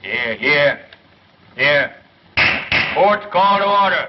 Here. Court's call to order.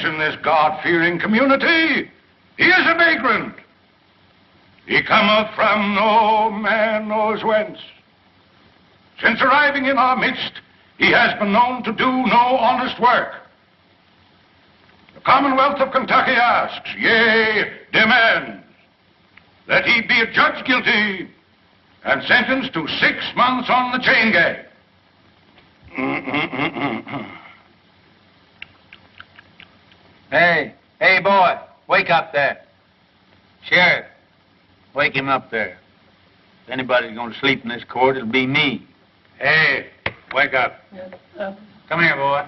In this God-fearing community, he is a vagrant. He cometh from no man knows whence. Since arriving in our midst, he has been known to do no honest work. The Commonwealth of Kentucky asks, yea, demands, that he be adjudged guilty and sentenced to 6 months on the chain gang. Hey, boy, wake up there. Sheriff, wake him up there. If anybody's going to sleep in this court, it'll be me. Hey, wake up. Come here, boy.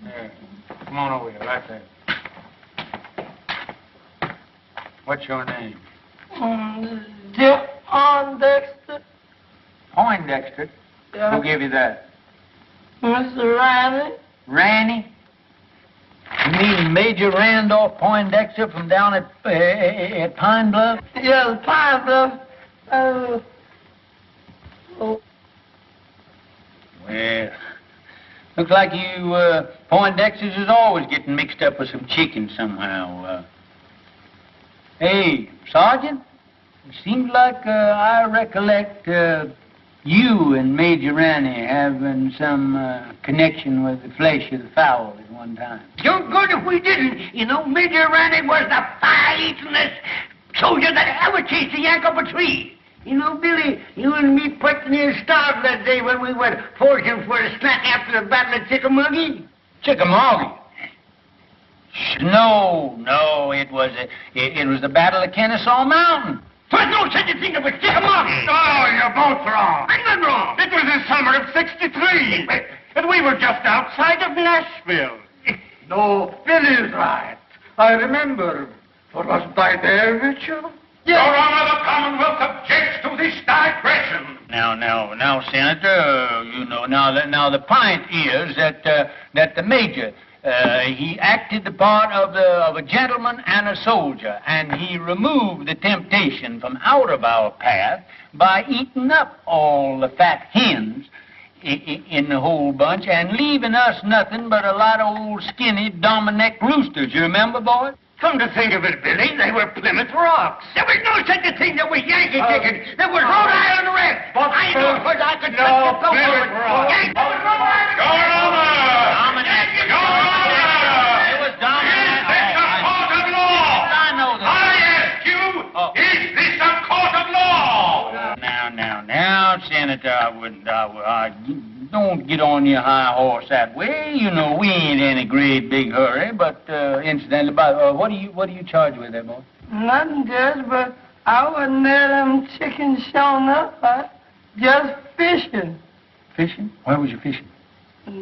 There. Come on over here, right there. What's your name? Poindexter. Poindexter? Yeah. Who gave you that? Mr. Riley. Ranny? You mean Major Randolph Poindexter from down at Pine Bluff? Yes, Pine Bluff. Oh. Well, looks like you Poindexters is always getting mixed up with some chicken somehow. Hey, Sergeant, it seems like I recollect you and Major Ranny having some connection with the flesh of the fowl at one time. You're good if we didn't. You know, Major Ranny was the fire-eatingest soldier that ever chased a yank up a tree. You know, Billy, you and me pretty near starved that day when we went foraging for a snack after the Battle of Chickamauga. Chickamauga? No, it was the Battle of Kennesaw Mountain. There's no such a thing as a Chickamauga. Oh, you're both wrong. I'm not wrong. It was the summer of '63, and we were just outside of Nashville. No, Billy's right. I remember. For wasn't I there, Mitchell? Yes. Your Honor, the Commonwealth objects to this digression. Now, Senator, you know, now the point is that the Major, he acted the part of a gentleman and a soldier, and he removed the temptation from out of our path by eating up all the fat hens in the whole bunch and leaving us nothing but a lot of old skinny Dominick roosters. You remember, boy? Come to think of it, Billy, they were Plymouth Rocks. There was no such a thing that was Yankee chicken. There was Rhode Island Red. I know, because I could touch the Plymouth Rock. Yankee. Rhode Island. Your Honor! Dominick. Your Honor! It was Dominick. Is this a court of law? I know that. I ask you, is this a court of law? Now, Senator, I don't get on your high horse that way. You know, we ain't in a great big hurry, but incidentally, what are you charged with there, boy? Nothing, Judge, but I wasn't there, them chickens showing up. I just fishing. Fishing? Where was you fishing?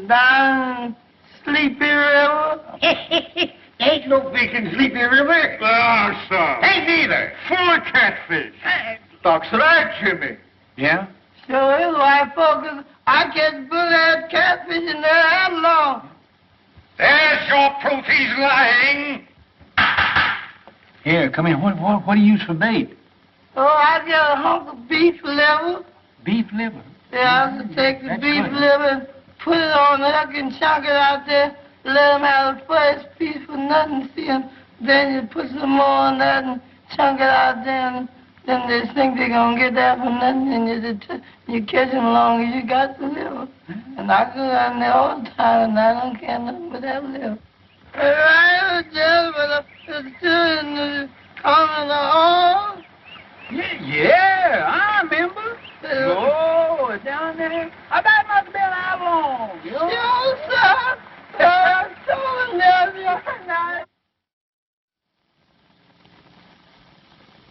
Down Sleepy River. Ain't no fish in Sleepy River. Ah, son. Ain't neither. Full of catfish. Talks right, Jimmy. Yeah? Sure is, white folks. I catch bull-head catfish in there that long. There's your proof he's lying. Here, come here. What do you use for bait? Oh, I got a hunk of beef liver. Beef liver. Yeah, I have to take the That's beef good. liver and put it on the hook and chunk it out there. Let them have the first piece for nothing, see 'em. Then you put some more on that and chunk it out there. And then they think they're going to get that for nothing. And you catch them long as you got the liver. And I go down there all the time and I don't care nothing but that liver. Right, gentlemen, it's doing coming on. Yeah, I remember. Oh, down there. I bet it must have been how long? Sure, sir.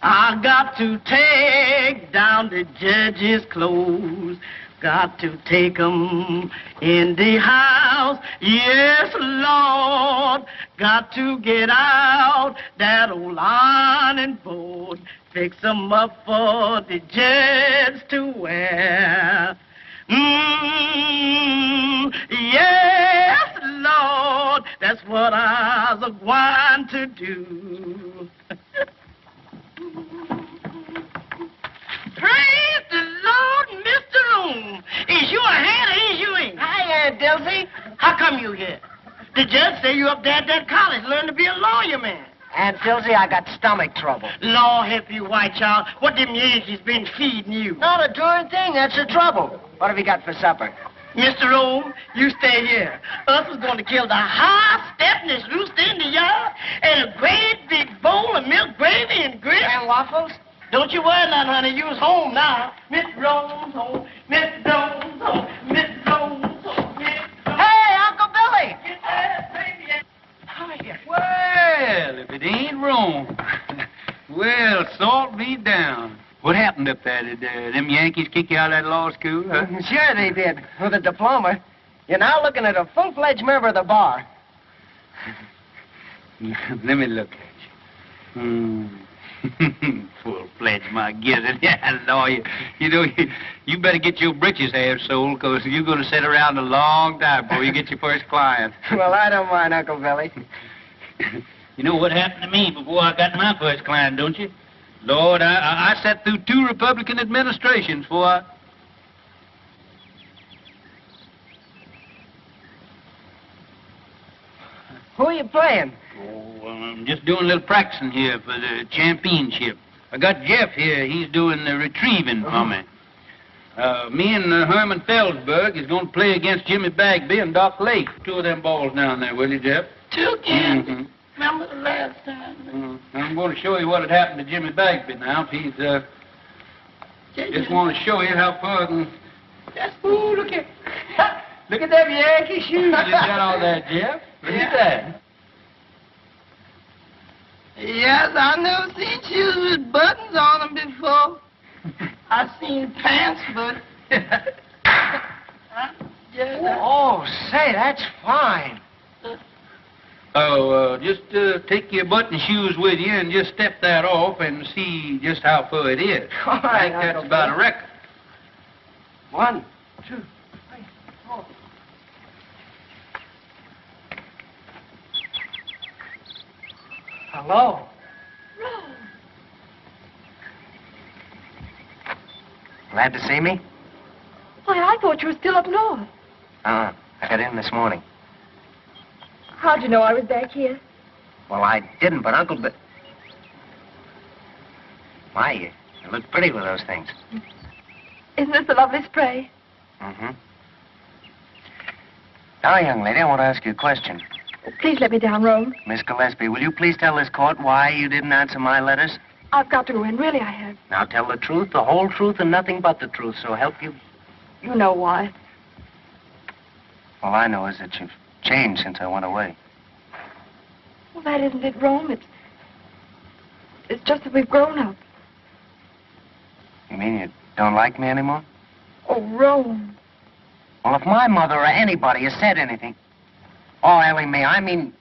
I got to take down the judge's clothes. Got to take 'em in the house. Yes, Lord. Got to get out that old ironing board. Fix 'em up for the judge to wear. Yes, Lord, that's what I was going to do. Praise the Lord, Mr. Room. Is you a hand or is you ain't? Hi, Aunt Delcy. How come you here? The judge say you up there at that college learning to be a lawyer, man. Aunt Dilsey, I got stomach trouble. Lord help you, white child. What them Yankees been feeding you? Not a darn thing. That's the trouble. What have you got for supper? Mr. Rome, you stay here. Us is going to kill the high-stepness rooster in the yard and a great big bowl of milk gravy and grits. And waffles? Don't you worry none, honey. You's home now. Mr. Rome's home. Mr. Rome's home. Mr. Rome's home. Hey, Uncle Billy! Well, if it ain't wrong. Well, salt me down. What happened up there? Did them Yankees kick you out of that law school, huh? Sure they did, with a diploma. You're now looking at a full-fledged member of the bar. Let me look at you. Full-fledged, my gizzard. Yeah, lawyer. You know, you better get your britches half sold, because you're going to sit around a long time before you get your first client. Well, I don't mind, Uncle Billy. You know what happened to me before I got my first client, don't you? Lord, I sat through 2 Republican administrations before I... Who are you playing? Oh, I'm just doing a little practicing here for the championship. I got Jeff here. He's doing the retrieving for me. Me and Herman Felsberg is going to play against Jimmy Bagby and Doc Lake. 2 of them balls down there, will you, Jeff? 2 again. Mm-hmm. Remember the last time? I'm going to show you what had happened to Jimmy Bagby now. If he's, just want to show you how far I can... Ooh, look at... Look at them Yankee shoes you got on there, Jeff. Look at that. Yes, I never seen shoes with buttons on them before. I seen pants, but... Oh, say, that's fine. Oh, just take your button shoes with you and just step that off and see just how far it is. All I right, think that's Uncle about Bill. a record. 1, 2, 3, 4. Hello. Glad to see me? Why, I thought you were still up north. I got in this morning. How'd you know I was back here? Well, I didn't, but Uncle Bill... My, you look pretty with those things. Isn't this a lovely spray? Mm-hmm. Now, young lady, I want to ask you a question. Please let me down, Rome. Miss Gillespie, will you please tell this court why you didn't answer my letters? I've got to go in. Really, I have. Now, tell the truth, the whole truth, and nothing but the truth, so help you. You know why. All I know is that you've changed since I went away. Well, that isn't it, Rome. It's just that we've grown up. mean you don't like me anymore? Oh, Rome. Well, if my mother or anybody has said anything... Oh, Ellie Mae, I mean...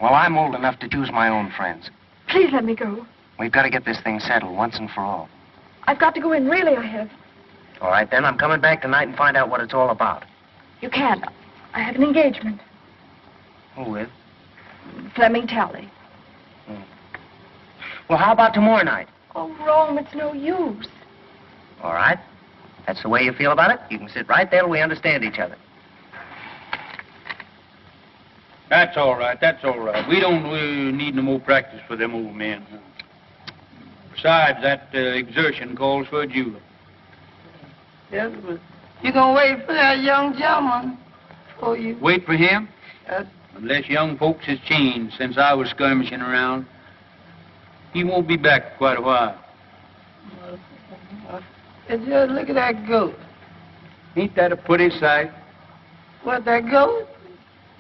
Well, I'm old enough to choose my own friends. Please let me go. We've got to get this thing settled once and for all. I've got to go in, really, I have. All right, then. I'm coming back tonight and find out what it's all about. You can't. I have an engagement. Who with? Fleming Talley. Well, how about tomorrow night? Oh, Rome, it's no use. All right. That's the way you feel about it? You can sit right there till we understand each other. That's all right. That's all right. We don't need no more practice for them old men. Besides, that exertion calls for a julep. Yes, but you gonna wait for that young gentleman for you. Wait for him? Unless young folks has changed since I was skirmishing around. He won't be back for quite a while. Just look at that goat. Ain't that a pretty sight? What, that goat?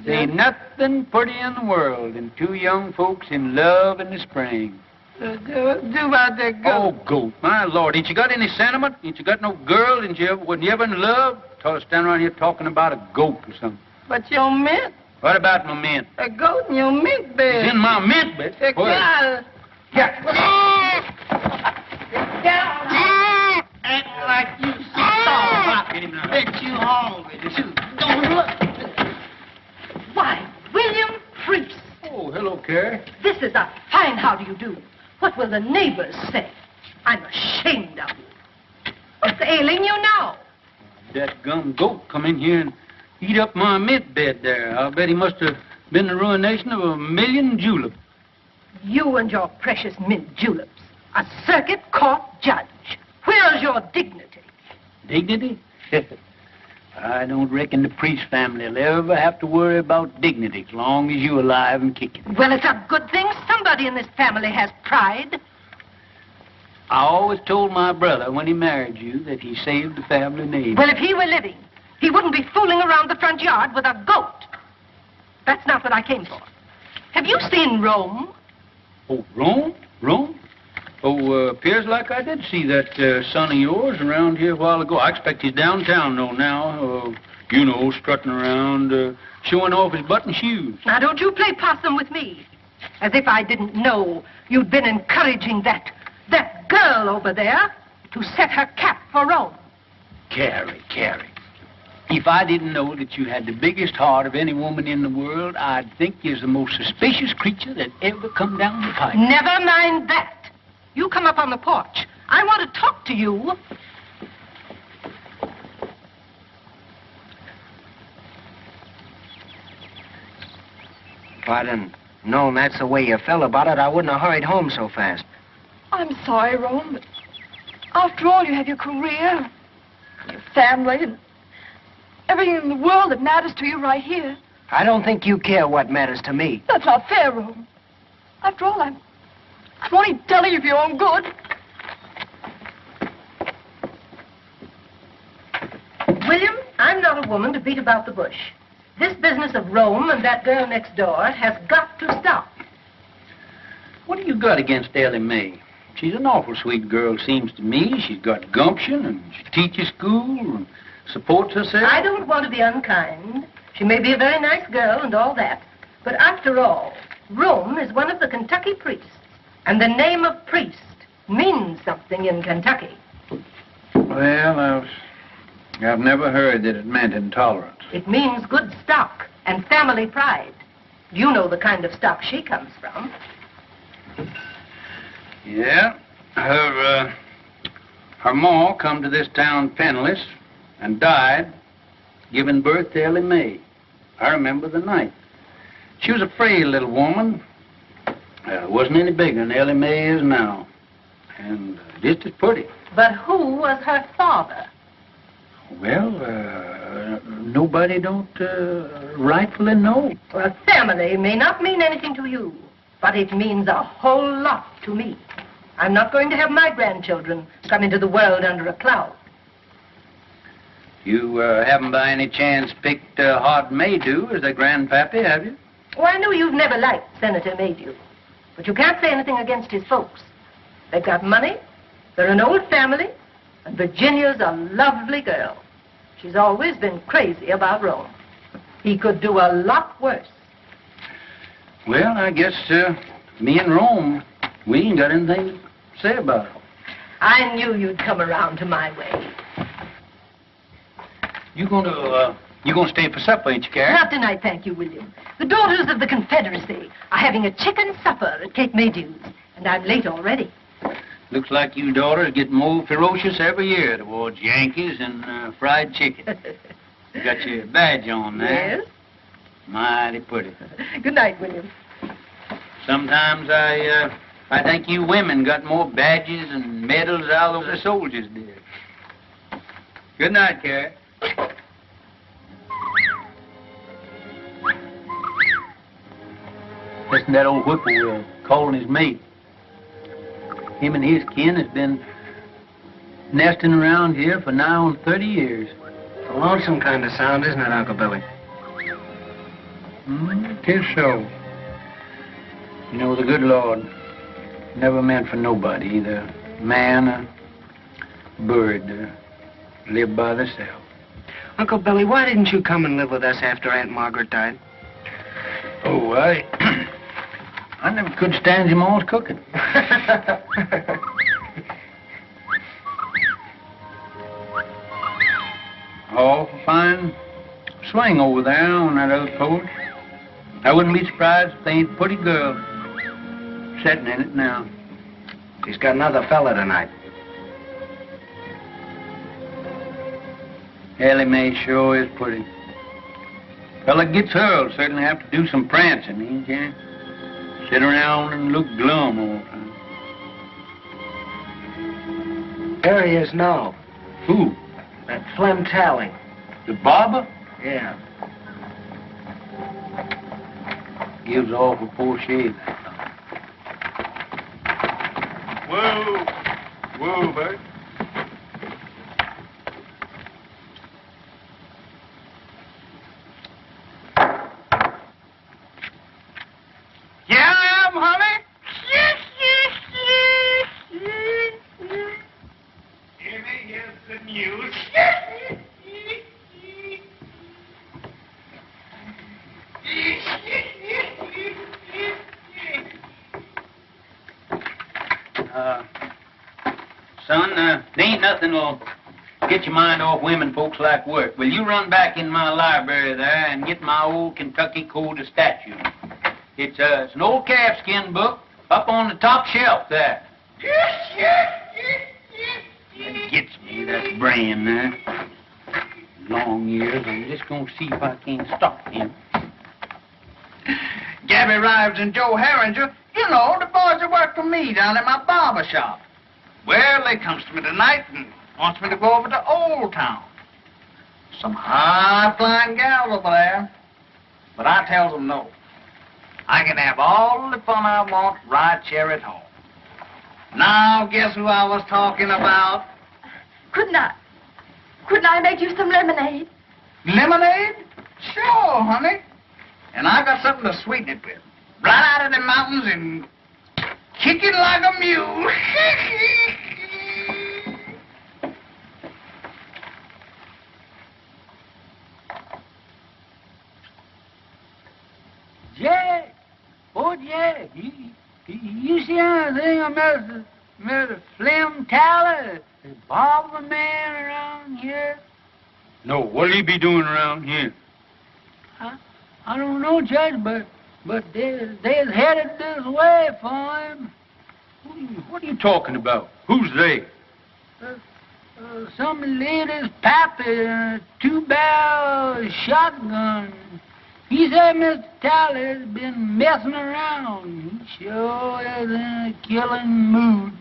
There ain't nothing pretty in the world than two young folks in love in the spring. Do about that goat. Oh, goat. My Lord, ain't you got any sentiment? Ain't you got no girl? Wasn't you ever in love? Stand around here talking about a goat or something. But your mint. What about my mint? A goat in your mint bed. It's in my mint bed. The cow. Act like you starved. Bet you hungry. Don't look. Why, William Priest, Oh, hello, Carrie. this is a fine how do you do. What will the neighbors say? I'm ashamed of you. What's ailing you now? That gum goat come in here and eat up my mint bed there. I'll bet he must have been the ruination of 1,000,000 juleps. You and your precious mint juleps. A circuit court judge. Where's your dignity? Dignity? I don't reckon the Priest family will ever have to worry about dignity as long as you're alive and kicking. Well, it's a good thing somebody in this family has pride. I always told my brother when he married you that he saved the family name. Well, if he were living, he wouldn't be fooling around the front yard with a goat. That's not what I came for. Have you seen Rome? Oh, Rome? Rome? Oh, appears like I did see that son of yours around here a while ago. I expect he's downtown, though, now. Strutting around, showing off his button shoes. Now, don't you play possum with me. As if I didn't know you'd been encouraging that girl over there to set her cap for Rome. Carrie. If I didn't know that you had the biggest heart of any woman in the world, I'd think you're the most suspicious creature that ever come down the pipe. Never mind that. You come up on the porch. I want to talk to you. If I'd have known that's the way you felt about it, I wouldn't have hurried home so fast. I'm sorry, Rome, but after all, you have your career, your family, and everything in the world that matters to you right here. I don't think you care what matters to me. That's not fair, Rome. After all, I'm only telling you for your own good. William, I'm not a woman to beat about the bush. This business of Rome and that girl next door has got to stop. What do you got against Ellie Mae? She's an awful sweet girl, seems to me. She's got gumption, and she teaches school and supports herself. I don't want to be unkind. She may be a very nice girl and all that. But after all, Rome is one of the Kentucky priests. And the name of priest means something in Kentucky. Well, I've never heard that it meant intolerance. It means good stock and family pride. You know the kind of stock she comes from. Yeah. Her ma come to this town penniless and died giving birth to Ellie Mae. I remember the night. She was a frail little woman. Wasn't any bigger than Ellie Mae is now. And just as pretty. But who was her father? Well, nobody don't rightfully know. Well, family may not mean anything to you, but it means a whole lot to me. I'm not going to have my grandchildren come into the world under a cloud. You haven't by any chance picked Hod Maydew as a grandpappy, have you? Oh, I know you've never liked Senator Maydew, but you can't say anything against his folks. They've got money, they're an old family, And Virginia's a lovely girl. She's always been crazy about Rome. He could do a lot worse. Well, I guess me and Rome, we ain't got anything to say about it. I knew you'd come around to my way. You gonna stay for supper, ain't you, Carrie? Not tonight, thank you, William. The Daughters of the Confederacy are having a chicken supper at Kate Maydew's, and I'm late already. Looks like you daughters get more ferocious every year towards Yankees and fried chicken. You got your badge on there. Yes. Mighty pretty. Good night, William. Sometimes I think you women got more badges and medals out of the soldiers did. Good night, Carrie. Listen to that old whippoorwill calling his mate. Him and his kin has been nesting around here for nigh on 30 years. It's a lonesome kind of sound, isn't it, Uncle Billy? Tis so. You know, the good Lord never meant for nobody, either man or bird, to live by themselves. Uncle Billy, why didn't you come and live with us after Aunt Margaret died? Oh, I never could stand your mom's cooking. Oh, fine swing over there on that other porch. I wouldn't be surprised if they ain't a pretty girl sitting in it now. She's got another fella tonight. Ellie Mae sure is pretty. Fella gets her will certainly have to do some prancing, he can't sit around and look glum all the time. There he is now. Who? That Flem Tally. The barber? Yeah. Gives off a poor shave. Whoa. Whoa, Bert. Yeah, I am, honey. Here's the news. Son, there ain't nothing will get your mind off women folks like work. Will you run back in my library there and get my old Kentucky Code of Statutes? It's an old calfskin book up on the top shelf there. That gets me, that brain there. Long years, I'm just going to see if I can't stop him. Gabby Rives and Joe Herringer, you know, the boys that work for me down at my barber shop. Well, they comes to me tonight and wants me to go over to Old Town. Some high-flying gals over there. But I tells them no. I can have all the fun I want right here at home. Now, guess who I was talking about? Couldn't I make you some lemonade? Lemonade? Sure, honey. And I got something to sweeten it with. Right out of the mountains and kicking like a mule. Jack. Oh, Jack. You see anything of Mr. Flem Tally, the barber man around here? No, what'll he be doing around here? I don't know, Judge, but they're headed this way for him. What are you talking about? Who's they? Some lady's pappy, two-barrel shotgun. He said Mr. Tally's been messing around. He sure is in a killing mood.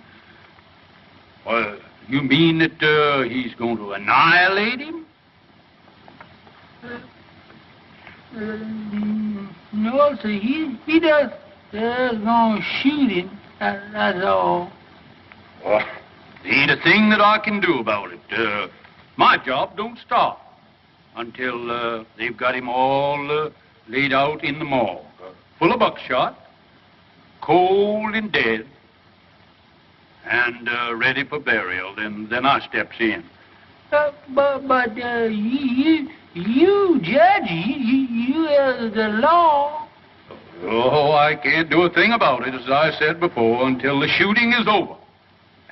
Well, you mean that he's going to annihilate him? No, sir. He just gonna shoot him. That's all. Well, ain't a thing that I can do about it. My job don't stop until they've got him all laid out in the morgue, full of buckshot, cold and dead. and ready for burial. Then I steps in. But you, Judge, you the law. Oh, I can't do a thing about it, as I said before, until the shooting is over.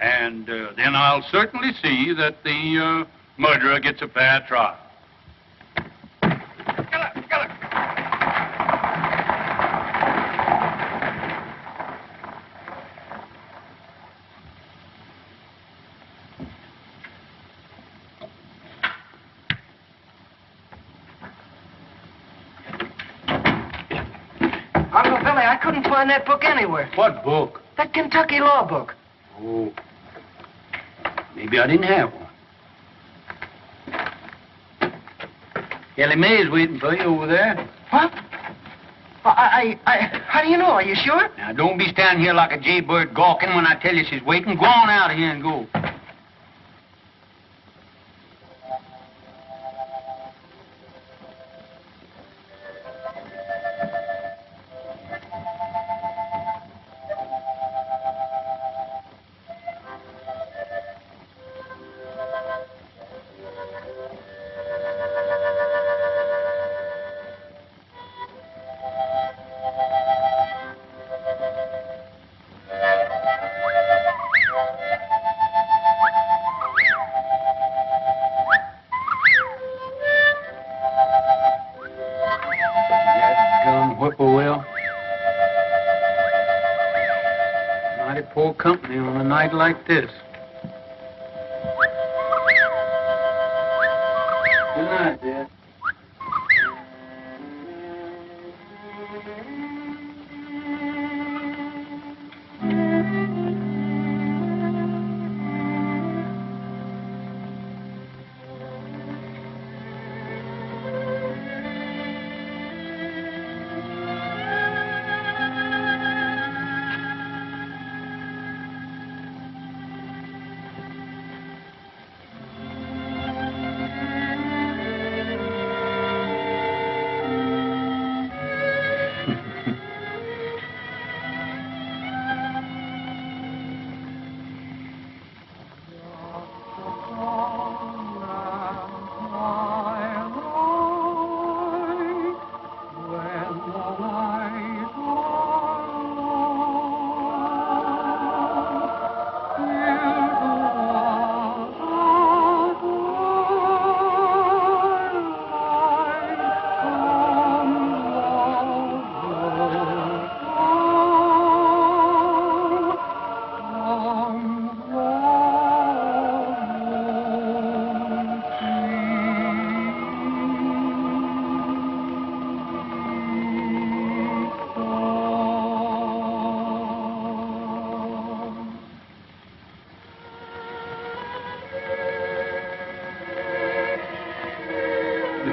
And then I'll certainly see that the murderer gets a fair trial. Uncle Billy, I couldn't find that book anywhere. What book? That Kentucky law book. Oh, maybe I didn't have one. Ellie Mae's waiting for you over there. What? How do you know? Are you sure? Now, don't be standing here like a jaybird gawking when I tell you she's waiting. Go on out of here and go. Whippoorwill. Mighty poor company on a night like this. Good night, Dad.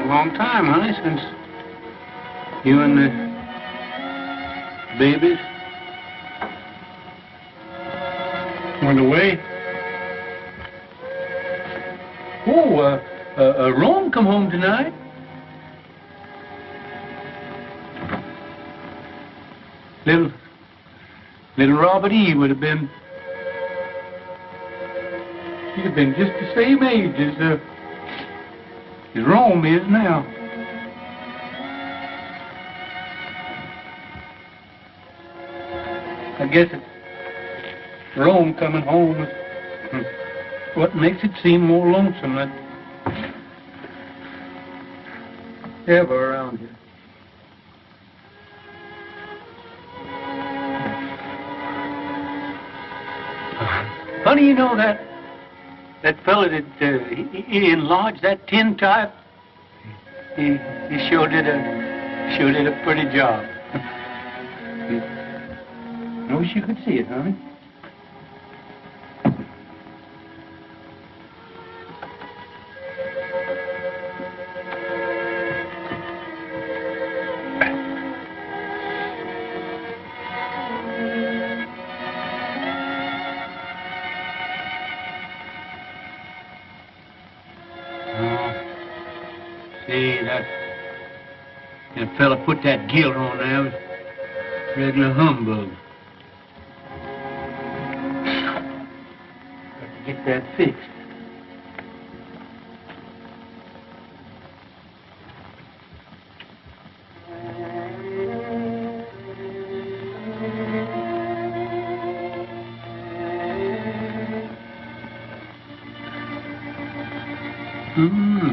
Long time, honey, since you and the babies went away. Oh, Rome come home tonight. Little Robert E. would have been, he'd have been just the same age as Rome is now. I guess it's Rome coming home is what makes it seem more lonesome than ever around here. Funny, you know that fella that he enlarged that tin type. He sure did a pretty job. I wish you could see it, honey. See, that fella put that gilt on there was regular humbug. get that fixed.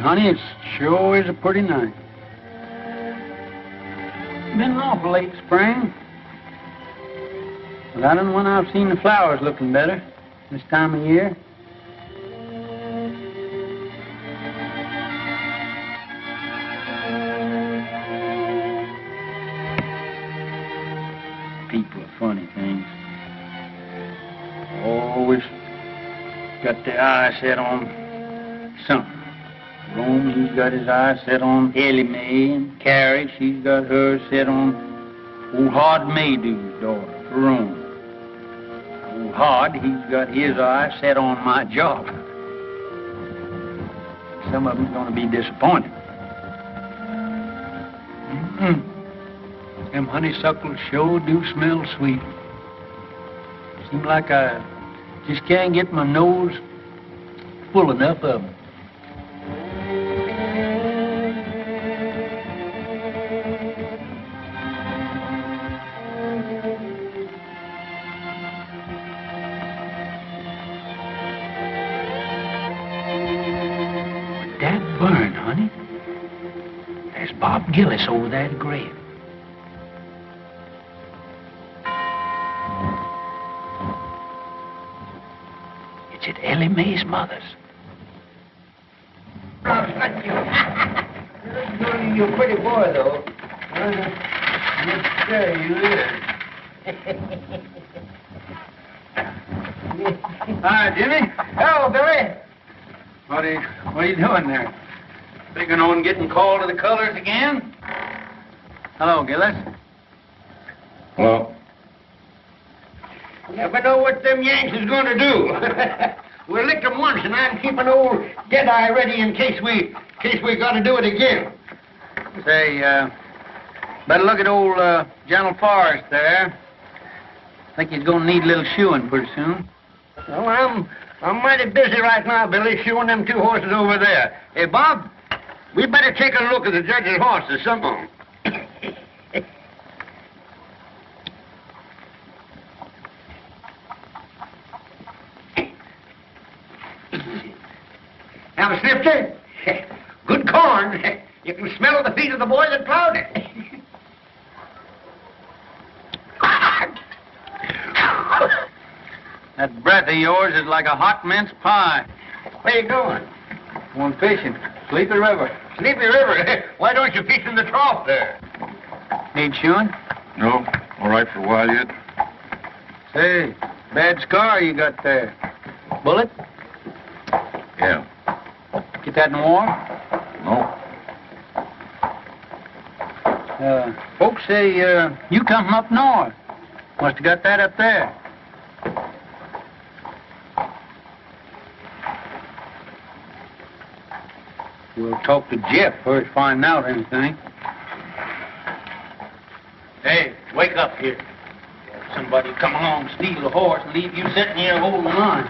Honey, it sure is a pretty night. Been an awful late spring. But I don't know when I've seen the flowers looking better this time of year. People are funny things. Always got their eyes set on something. Rome, he's got his eyes set on Ellie Mae, and Carrie, she's got hers set on old Hod Maydew's daughter, Rome. Old Hod, he's got his eyes set on my job. Some of them's going to be disappointed. Them honeysuckles sure do smell sweet. Seems like I just can't get my nose full enough of them. Burn, honey. There's Bob Gillis over there at the grave. It's at Ellie Mae's mother's. You're a pretty boy, though. Yes, sir, you is. Hi, Jimmy. Hello, Billy. What are you doing there? Figuring on getting called to the colors again? Hello, Gillis. Hello. Never know what them Yanks is going to do. We licked them once, and I'm keeping old Deadeye ready in case we got to do it again. Say, better look at old General Forrest there. Think he's going to need a little shoeing pretty soon. Well, I'm mighty busy right now, Billy, shoeing them two horses over there. Hey, Bob, we better take a look at the judge's horses, some of them. Now, Snifter, good corn. You can smell the feet of the boy that plowed it. That breath of yours is like a hot mince pie. Where you going? Going fishing. Sleepy River. Sleepy River? Why don't you fish in the trough there? Need shoeing? No, all right for a while yet. Say, bad scar you got there. Bullet? Yeah. Get that in the war? No. Folks say you come from up north. Must have got that up there. We'll talk to Jeff first, find out anything. Hey, wake up here. Somebody come along, steal the horse, and leave you sitting here holding the line.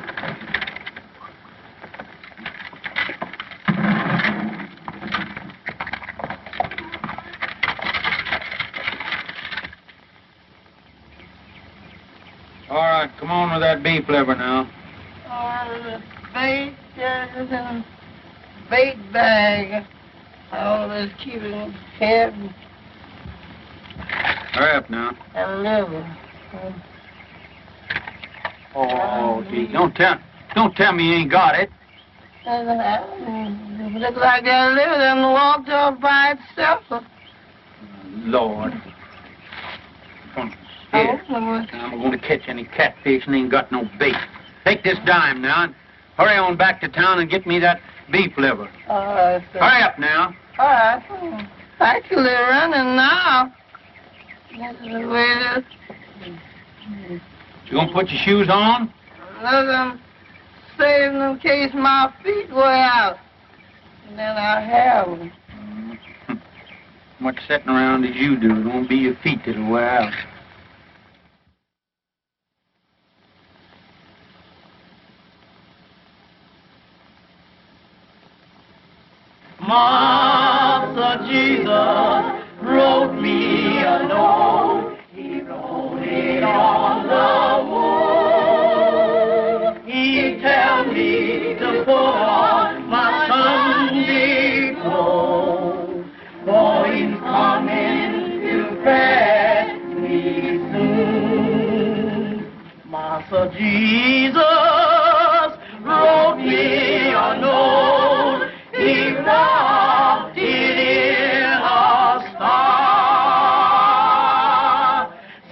All right, come on with that beef liver now. The bait is in a bait bag. All this keeping head Hurry up now. and liver. Oh, gee, don't tell me you ain't got it. It looked like that liver then walked off by itself. Lord. Here. I'm going to catch any catfish and ain't got no bait. Take this dime now and hurry on back to town and get me that beef liver. All right, sir. Hurry up now. All right. Actually running now. This is the way it is. You going to put your shoes on? Let them save them in case my feet wear out. And then I have them. Much sitting around as you do. It won't be your feet that'll wear out. Master Jesus wrote me a note. He wrote it on the wall. He tell me to put on my Sunday clothes, for he's coming to fetch me soon. Master Jesus wrote me a note. He wrote it in a star.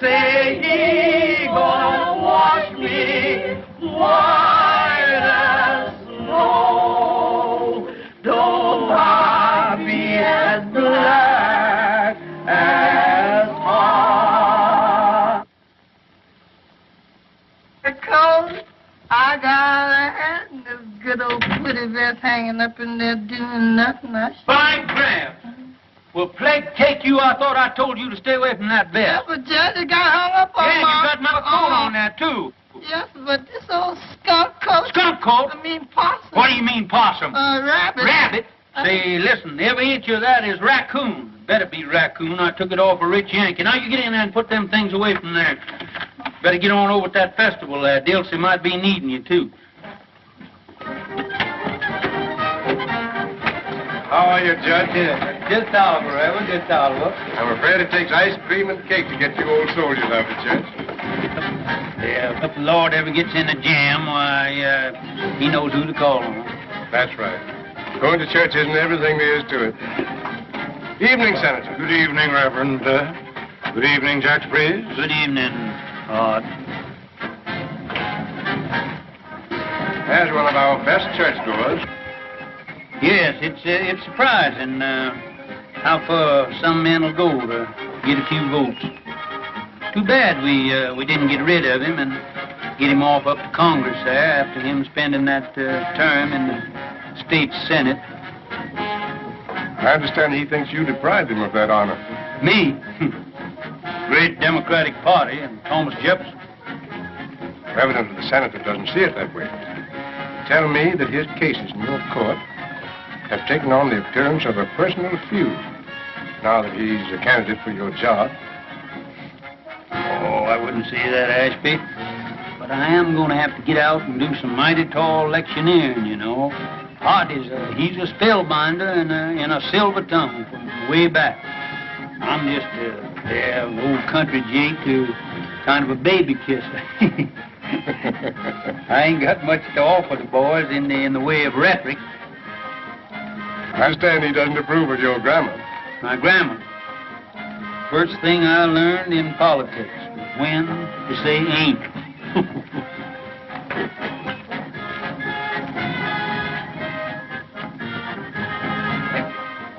Say he gonna wash me white as snow. Though I be as black as tar. Because I got a hat and this good old pretty vest hanging up in there doing nothing. By Graham. Well, plague take you, I thought I told you to stay away from that Yeah, vest. but Judge, it got hung up on Yeah, you my... got my coat on there, too. Yes, but this old skunk coat... Skunk coat? I mean possum. What do you mean, possum? Rabbit. Rabbit? Say, listen, every inch of that is raccoon. Better be raccoon. I took it off a rich Yankee. Now you get in there and put them things away from there. Better get on over at that festival there. Dilsey might be needing you, too. How are you, Judge? Just Oliver, Reverend, just Oliver. I'm afraid it takes ice cream and cake to get you old soldiers out of it, Judge. Yeah, if the Lord ever gets in a jam, why, he knows who to call on. That's right. Going to church isn't everything there is to it. Evening, Senator. Good evening, Reverend. Good evening, Judge Breeze. Good evening, Hart. There's one of our best churchgoers. Yes, it's surprising how far some men will go to get a few votes. Too bad we didn't get rid of him and get him off up to Congress there after him spending that term in the state Senate. I understand he thinks you deprived him of that honor. Me? Great Democratic Party and Thomas Jefferson. Evidently, the senator doesn't see it that way. Tell me that his cases in your court have taken on the appearance of a personal feud now that he's a candidate for your job. Oh, I wouldn't say that, Ashby. But I am going to have to get out and do some mighty tall electioneering, you know. Hart he's a spellbinder in a silver tongue from way back. I'm just an old country Jake who kind of a baby kisser. I ain't got much to offer the boys in the way of rhetoric. I understand he doesn't approve of your grammar. My grammar. First thing I learned in politics was when to say ain't.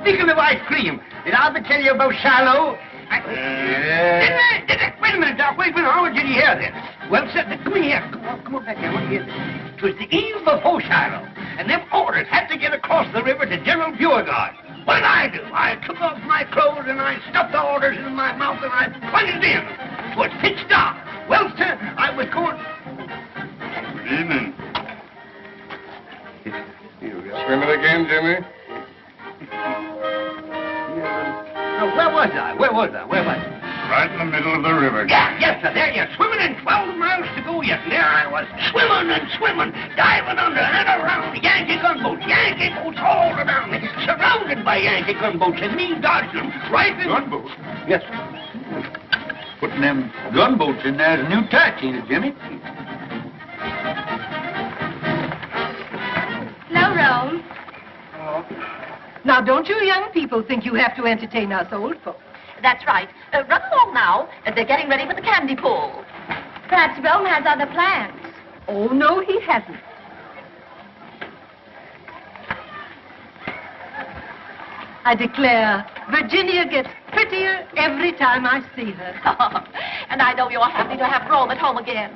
Speaking of ice cream, did I ever tell you about Shiloh? Didn't I? Wait a minute, Doc. Wait a minute. How did you hear this? Well, come here. Come on back here. I want to hear this. It was the eve before Shiloh, and them orders had to get across the river to General Beauregard. What did I do? I took off my clothes and I stuffed the orders in my mouth and I plunged in. It was pitch dark. Well, sir, I was going... Good evening. Swimming again, Jimmy? Where was I? Right in the middle of the river. Yeah, yes, sir. There you're swimming in 12 miles to go yet. And there I was, swimming and swimming, diving under and around Yankee gunboats all around me, surrounded by Yankee gunboats, and me dodging them right in... Gunboats? Yes, sir. Putting them gunboats in there is a new touch, ain't it, Jimmy? Now, Rome. Now, don't you young people think you have to entertain us old folks? That's right. Run along now. They're getting ready for the candy pull. Perhaps Rome has other plans. Oh, no, he hasn't. I declare, Virginia gets prettier every time I see her. And I know you're happy to have Rome at home again.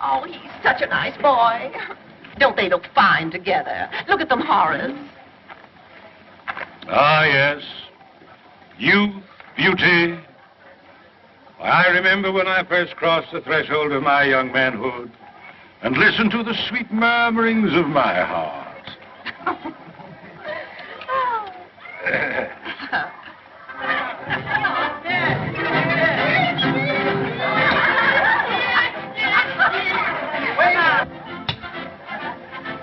Oh, he's such a nice boy. Don't they look fine together? Look at them, Horace. Ah, yes. Youth, beauty. Why, I remember when I first crossed the threshold of my young manhood and listened to the sweet murmurings of my heart. Oh,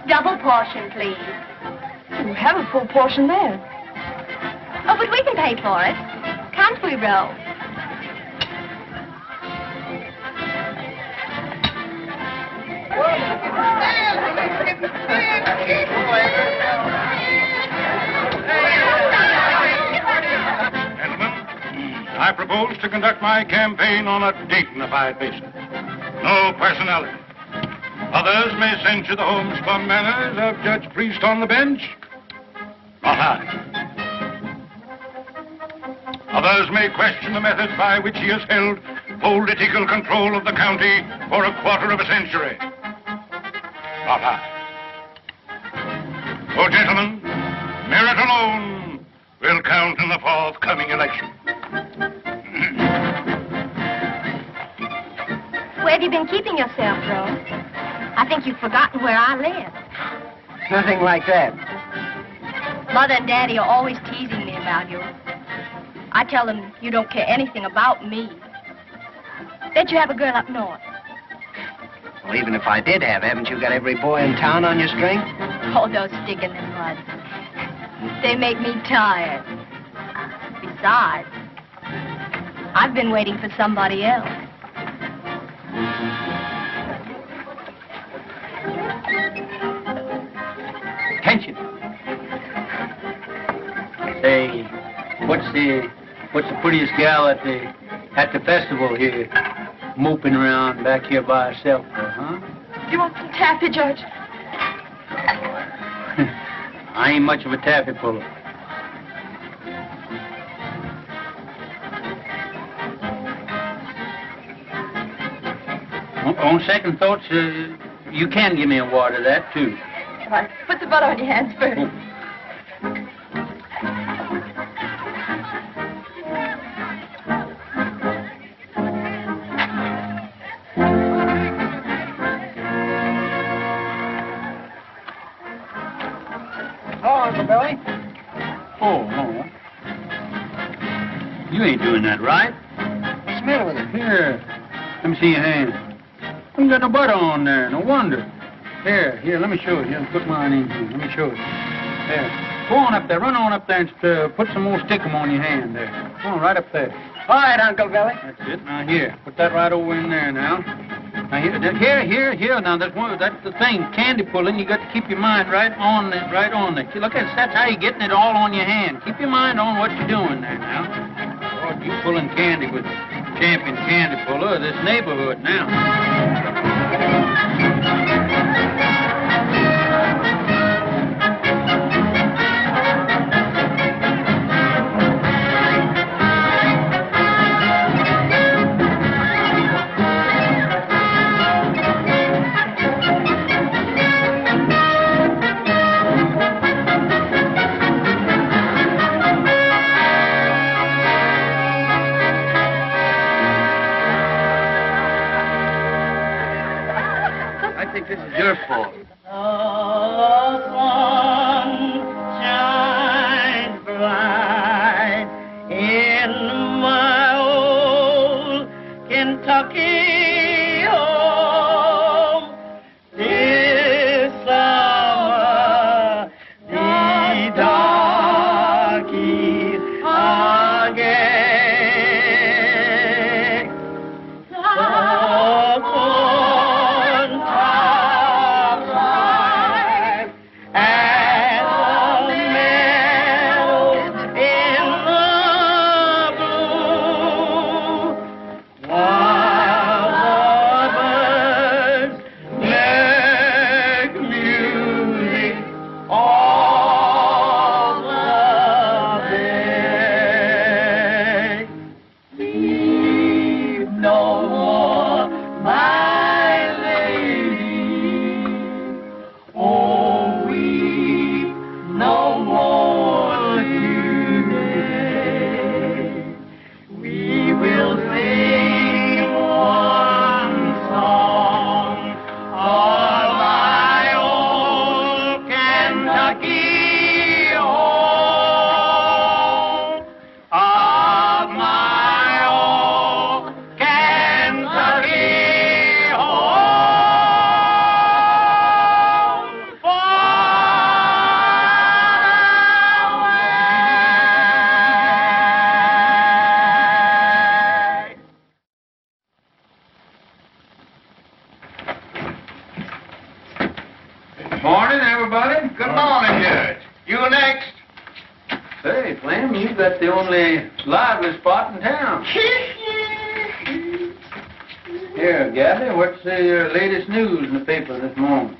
Double portion, please. You have a full portion there. Oh, but we can pay for it. Can't we, Ro? Gentlemen, I propose to conduct my campaign on a dignified basis. No personality. Others may censure the homespun manners of Judge Priest on the bench. Not I. Others may question the methods by which he has held political control of the county for a quarter of a century. Not I. Oh, gentlemen, merit alone will count in the forthcoming election. Where have you been keeping yourself, Ro? I think you've forgotten where I live. Nothing like that. Mother and Daddy are always teasing me about you. I tell them you don't care anything about me. Bet you have a girl up north. Well, even if I did have, haven't you got every boy in town on your string? Oh, those stick in the mud. They make me tired. Besides, I've been waiting for somebody else. Attention. Say, what's the prettiest gal at the festival here, moping around back here by herself, huh? Do you want some taffy, Judge? I ain't much of a taffy puller. On second thoughts, you can give me a wad of that, too. All right, put the butter on your hands first. Oh, Uncle Billy. Oh. You ain't doing that right. What's the matter with it? Here, let me see your hand. You ain't got no butter on there, no wonder. Here, let me show you. Here, put mine in here. Let me show you. There. Go on up there. Run on up there and put some more stickum on your hand there. Go on, right up there. All right, Uncle Billy. That's it. Now, here. Put that right over in there now. Now, here. Now, that's the thing. Candy pulling, you got to keep your mind right on it. Look, that's how you're getting it all on your hand. Keep your mind on what you're doing there now. Lord, you pulling candy with champion candy puller of this neighborhood now. I think this is your fault. The sun shines bright in my old Kentucky home. This summer, the darkies are gay. And Morning, everybody. Good morning, Judge. You next. Hey, Flem, you got the only lively spot in town. Here, Gabby, what's the latest news in the paper this morning?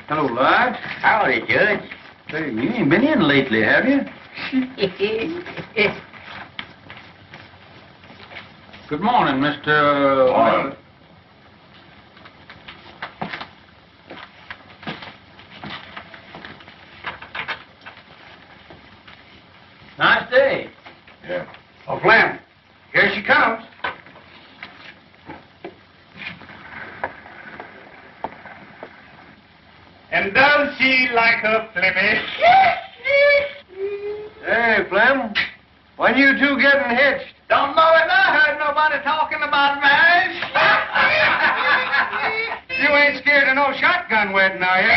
Hello, Lodge. Howdy, Judge. Hey, you ain't been in lately, have you? Good morning, Mr. Morning. Nice day. Yeah. Oh, Flem, here she comes. And does she like her Flemish? Hey, Flem, when you two getting hitched? Don't know it. I heard nobody talking about marriage. You ain't scared of no shotgun wedding, are you?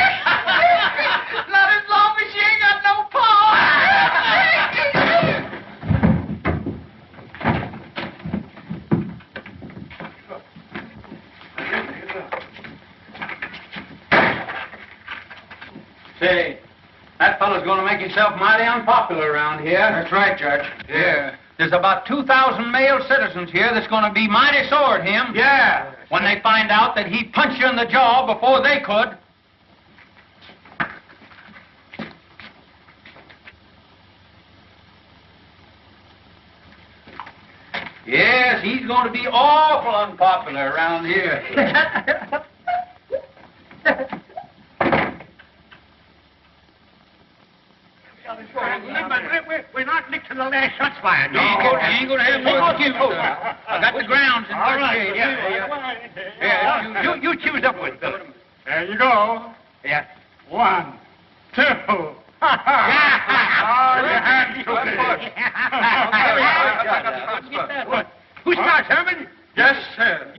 Not as long as she ain't got no paw. Say, that fellow's going to make himself mighty unpopular around here. That's right, Judge. Yeah. There's about 2,000 male citizens here that's going to be mighty sore at him. Yeah. When they find out that he punched you in the jaw before they could. Yes, he's going to be awful unpopular around here. We're not licked to the last shots fired. You ain't gonna have no excuse. I got the grounds in All right. shape. Yeah. You choose up with Philip. There you go. Yeah. 1, 2. Oh, your hand took it. Who starts, Herman? Yes, sir.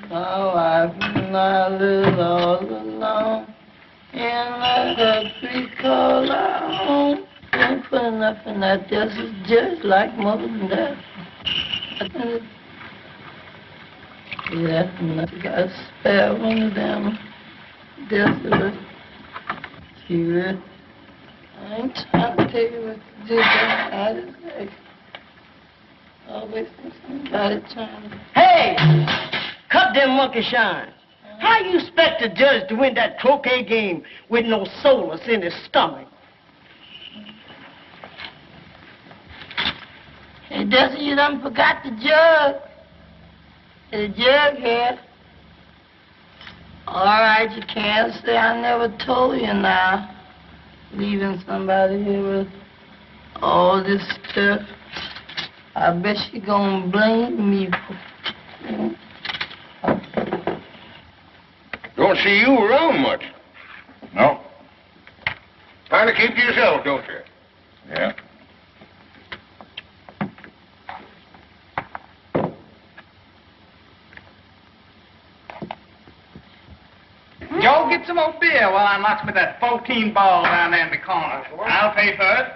My wife and I live all alone in a country called our home. Don't put enough in that, just like mother and dad. Yeah, and I got a spare one of them. Desperate. Cigarette. I ain't trying to take it with the I just like always think somebody trying to. Hey! Cut them monkey shines. How you expect a judge to win that croquet game with no solace in his stomach? Hey, Dusty, you done forgot the jug. The jug here. All right, you can't say I never told you now. Leaving somebody here with all this stuff. I bet she gonna blame me for... Don't see you around much. No. Kind of keep to yourself, don't you? Yeah. Joe, get some more beer while I knocks me that 14 ball down there in the corner. I'll pay for it.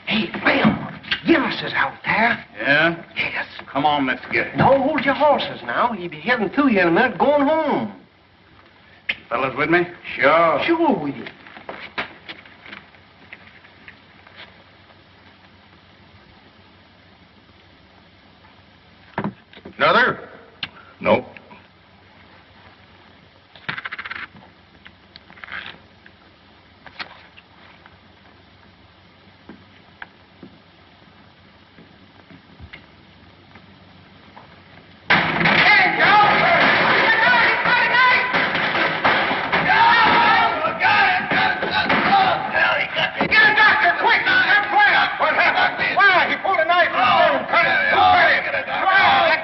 Hey, Flem, Gillis is out there. Yeah? Yes. Come on, let's get it. No, hold your horses now. He'll be heading to you in a minute, going home. Fellas with me? Sure. Sure we will. Another? Nope.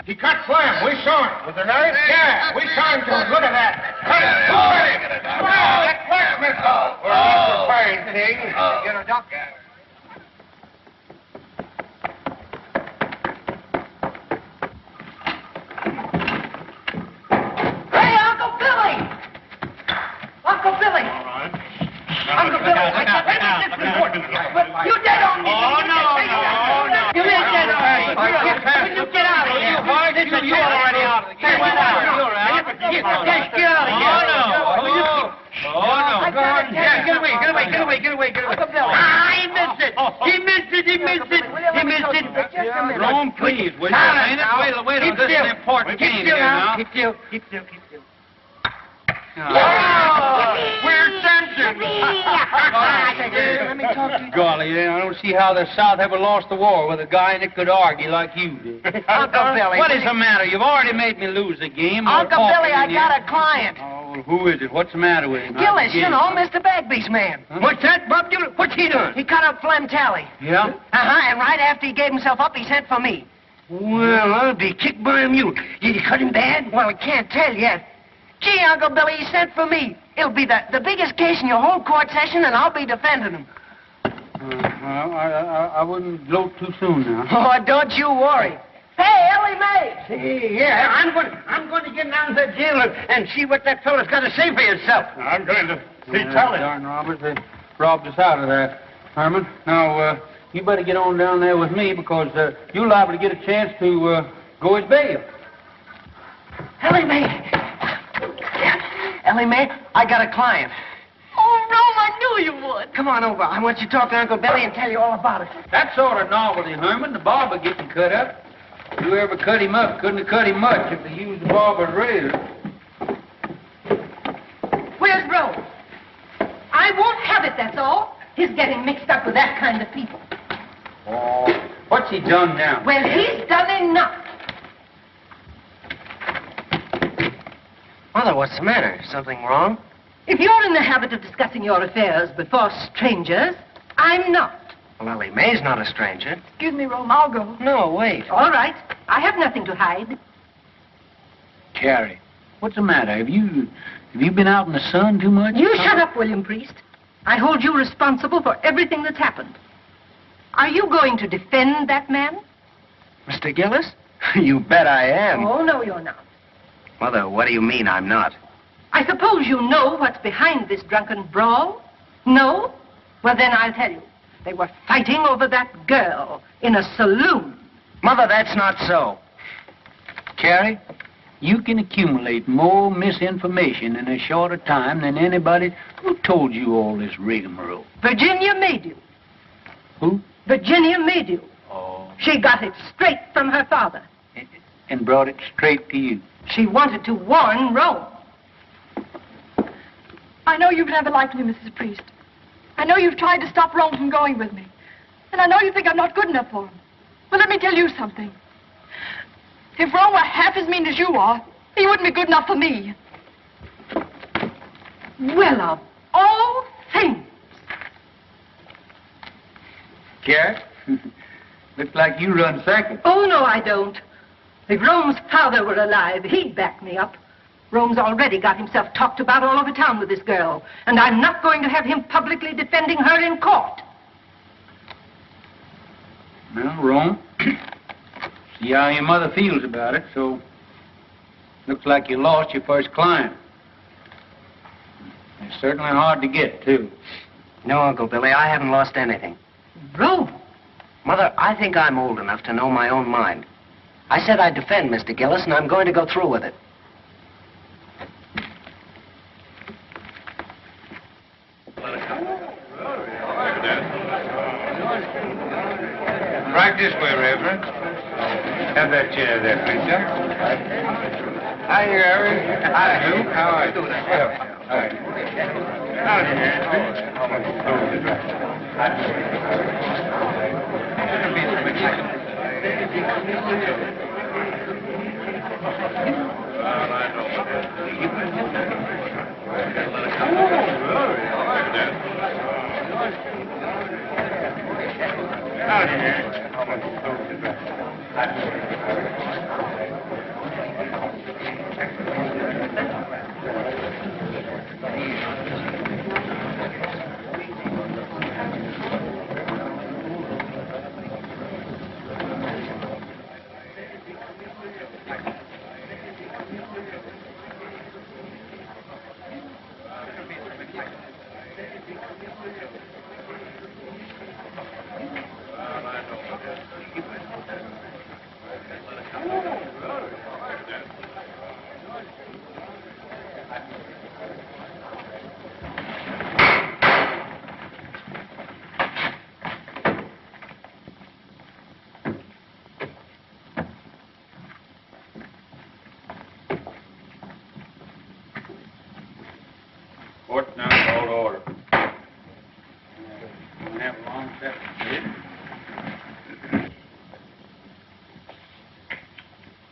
He cut Flem. We saw it. With the knife? get out of here. Oh, no. Go on. Yeah, get away. Ah, he missed it. Rome, please, will you? Wait, this is an important game here now. Keep still. We're tension. Let me talk to you. Golly, I don't see how the South ever lost the war with a guy that could argue like you did. Uncle Billy. What is the matter? You've already made me lose the game. Uncle Billy, I got a client. Oh, well, who is it? What's the matter with him? Gillis, you know, Mr. Bagby's man. Huh? What's that, Bob Dylan? What's he doing? He cut up Flem Tally. Yeah? And right after he gave himself up, he sent for me. Well, I'll be kicked by a mule. Did he cut him bad? Well, I can't tell yet. Gee, Uncle Billy, he sent for me. It'll be the biggest case in your whole court session, and I'll be defending him. I wouldn't gloat too soon now. Oh, don't you worry. Hey, Ellie Mae! Yeah, I'm going to get down to the jail and see what that fellow's got to say for himself. I'm going to see Yeah, Tully. darn robbers, they robbed us out of there, Herman. Now, you better get on down there with me because you're liable to get a chance to go as bail. Ellie Mae! Ellie Mae, I got a client. Oh, Rome, I knew you would. Come on over. I want you to talk to Uncle Billy and tell you all about it. That sort of novelty, Herman. The barber getting cut up. Whoever cut him up couldn't have cut him much if they used the barber's razor. Where's Rome? I won't have it, that's all. He's getting mixed up with that kind of people. Oh, what's he done now? Well, he's done enough. Mother, what's the matter? Something wrong? If you're in the habit of discussing your affairs before strangers, I'm not. Well, Ellie Mae's not a stranger. Excuse me, Rome, I'll go. No, wait. All right. I have nothing to hide. Carrie, what's the matter? Have you been out in the sun too much? You shut up, William Priest. I hold you responsible for everything that's happened. Are you going to defend that man? Mr. Gillis? You bet I am. Oh, no, you're not. Mother, what do you mean I'm not? I suppose you know what's behind this drunken brawl? No? Well, then I'll tell you. They were fighting over that girl in a saloon. Mother, that's not so. Carrie, you can accumulate more misinformation in a shorter time than anybody who told you all this rigmarole. Virginia made you. Who? Virginia made you. Oh. She got it straight from her father. And brought it straight to you. She wanted to warn Rome. I know you've never liked me, Mrs. Priest. I know you've tried to stop Rome from going with me. And I know you think I'm not good enough for him. But let me tell you something. If Rome were half as mean as you are, he wouldn't be good enough for me. Well, of all things. Carrie, looks like you run second. Oh, no, I don't. If Rome's father were alive, he'd back me up. Rome's already got himself talked about all over town with this girl, and I'm not going to have him publicly defending her in court. Well, Rome, see how your mother feels about it, so looks like you lost your first client. It's certainly hard to get, too. No, Uncle Billy, I haven't lost anything. Rome? Mother, I think I'm old enough to know my own mind. I said I'd defend Mr. Gillis, and I'm going to go through with it. Right this way, Reverend. Have that chair there, please, sir. Hi, Harry. Hi, Luke. How are you? All right.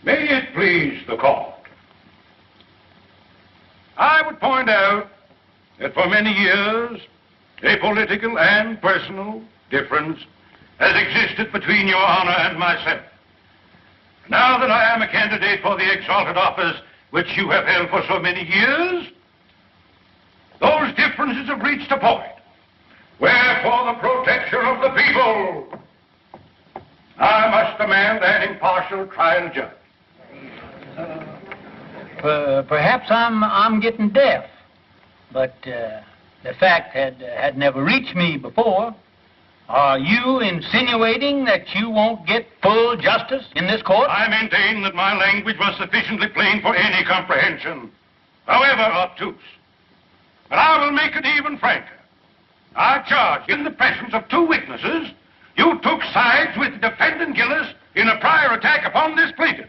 May it please the court. I would point out that for many years, a political and personal difference has existed between your honor and myself. Now that I am a candidate for the exalted office which you have held for so many years, those differences have reached a point where, for the protection of the people, I must demand an impartial trial judge. Perhaps I'm getting deaf, but the fact had never reached me before. Are you insinuating that you won't get full justice in this court? I maintain that my language was sufficiently plain for any comprehension, however obtuse. But I will make it even franker. I charge, in the presence of two witnesses, you took sides with defendant Gillis in a prior attack upon this plaintiff.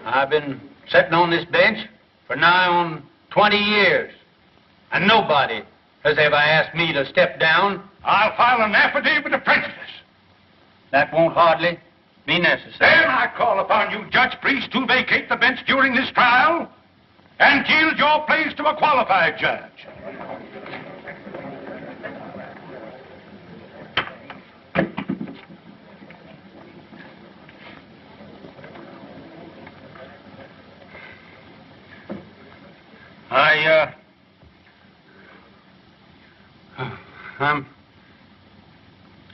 I've been sitting on this bench for nigh on 20 years, and nobody has ever asked me to step down. I'll file an affidavit of prejudice. That won't hardly be necessary. Then I call upon you, Judge Priest, to vacate the bench during this trial and yield your place to a qualified judge.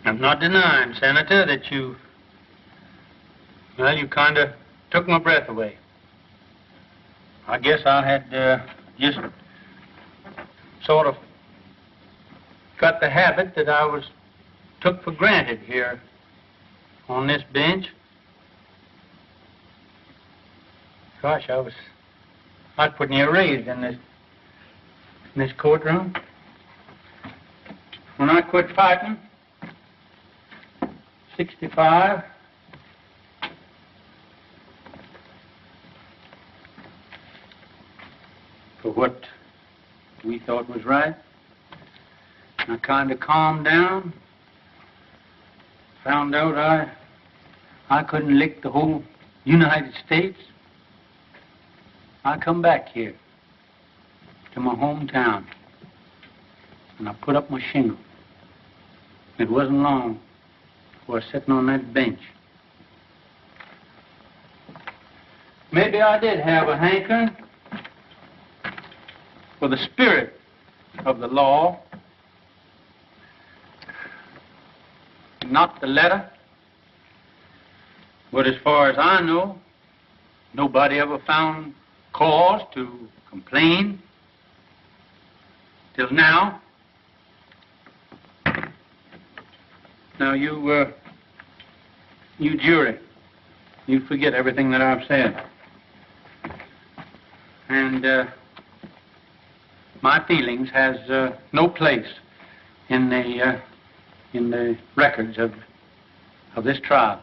I'm not denying, Senator, that you kind of took my breath away. I guess I had just sort of got the habit that I was took for granted here on this bench. Gosh, I'd put near raised in this courtroom. When I quit fighting, 65, for what we thought was right, I kind of calmed down, found out I couldn't lick the whole United States. I come back here to my hometown, and I put up my shingle. It wasn't long before I was sitting on that bench. Maybe I did have a hankering for the spirit of the law, not the letter. But as far as I know, nobody ever found cause to complain till now. Now, you jury, you forget everything that I've said. And my feelings has no place in the records of this trial.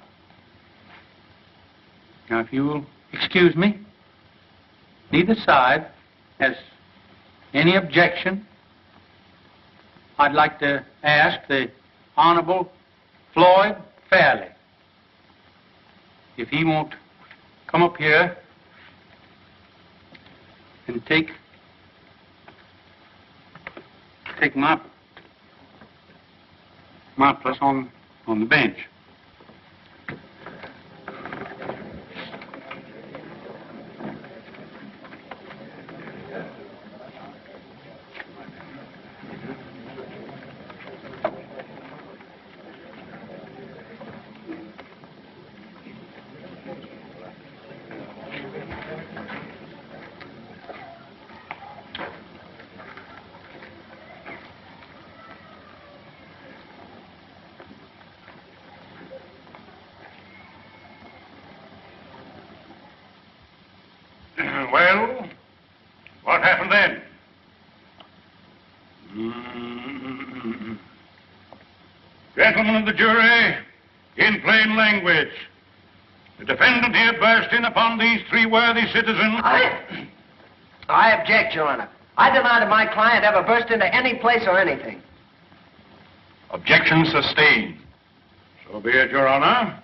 Now, if you will excuse me, neither side has any objection. I'd like to ask the Honorable Floyd Fairley if he won't come up here and take my place on the bench. Well, what happened then? Gentlemen of the jury, in plain language, the defendant here burst in upon these three worthy citizens. I object, Your Honor. I deny that my client ever burst into any place or anything. Objection sustained. So be it, Your Honor.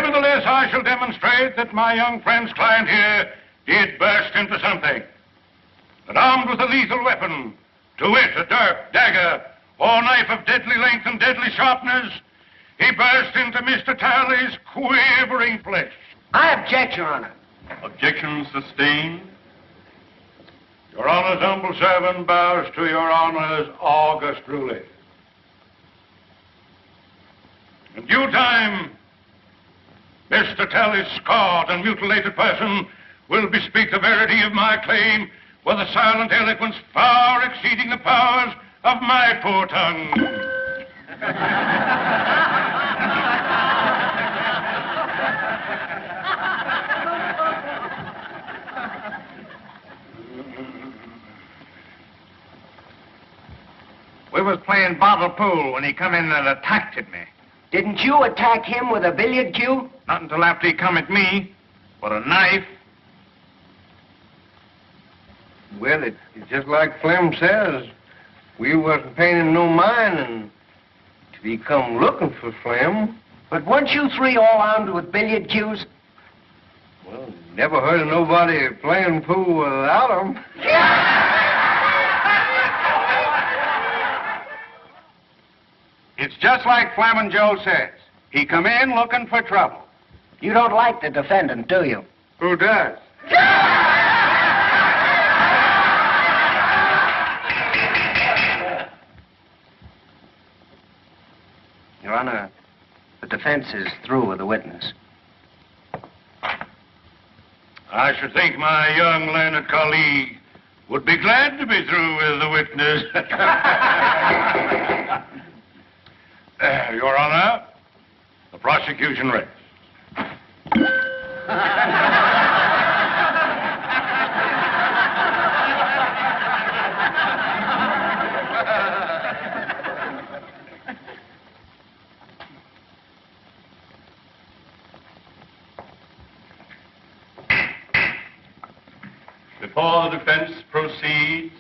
Nevertheless, I shall demonstrate that my young friend's client here did burst into something. That armed with a lethal weapon, to wit, a dirk, dagger, or knife of deadly length and deadly sharpness, he burst into Mr. Talley's quivering flesh. I object, Your Honor. Objection sustained. Your Honor's humble servant bows to Your Honor's august ruling. In due time, Mr. Talley's scarred and mutilated person will bespeak the verity of my claim with a silent eloquence far exceeding the powers of my poor tongue. We was playing bottle pool when he come in and attacked at me. Didn't you attack him with a billiard cue? Not until after he come at me with a knife. Well, it's just like Flem says. We wasn't paying him no mind, and he come looking for Flem. But weren't you three all armed with billiard cues? Well, never heard of nobody playing pool without them. It's just like Flamin' Joe says. He come in looking for trouble. You don't like the defendant, do you? Who does? Your Honor, the defense is through with the witness. I should think my young learned colleague would be glad to be through with the witness. Your Honor, the prosecution rests. Before the defense proceeds,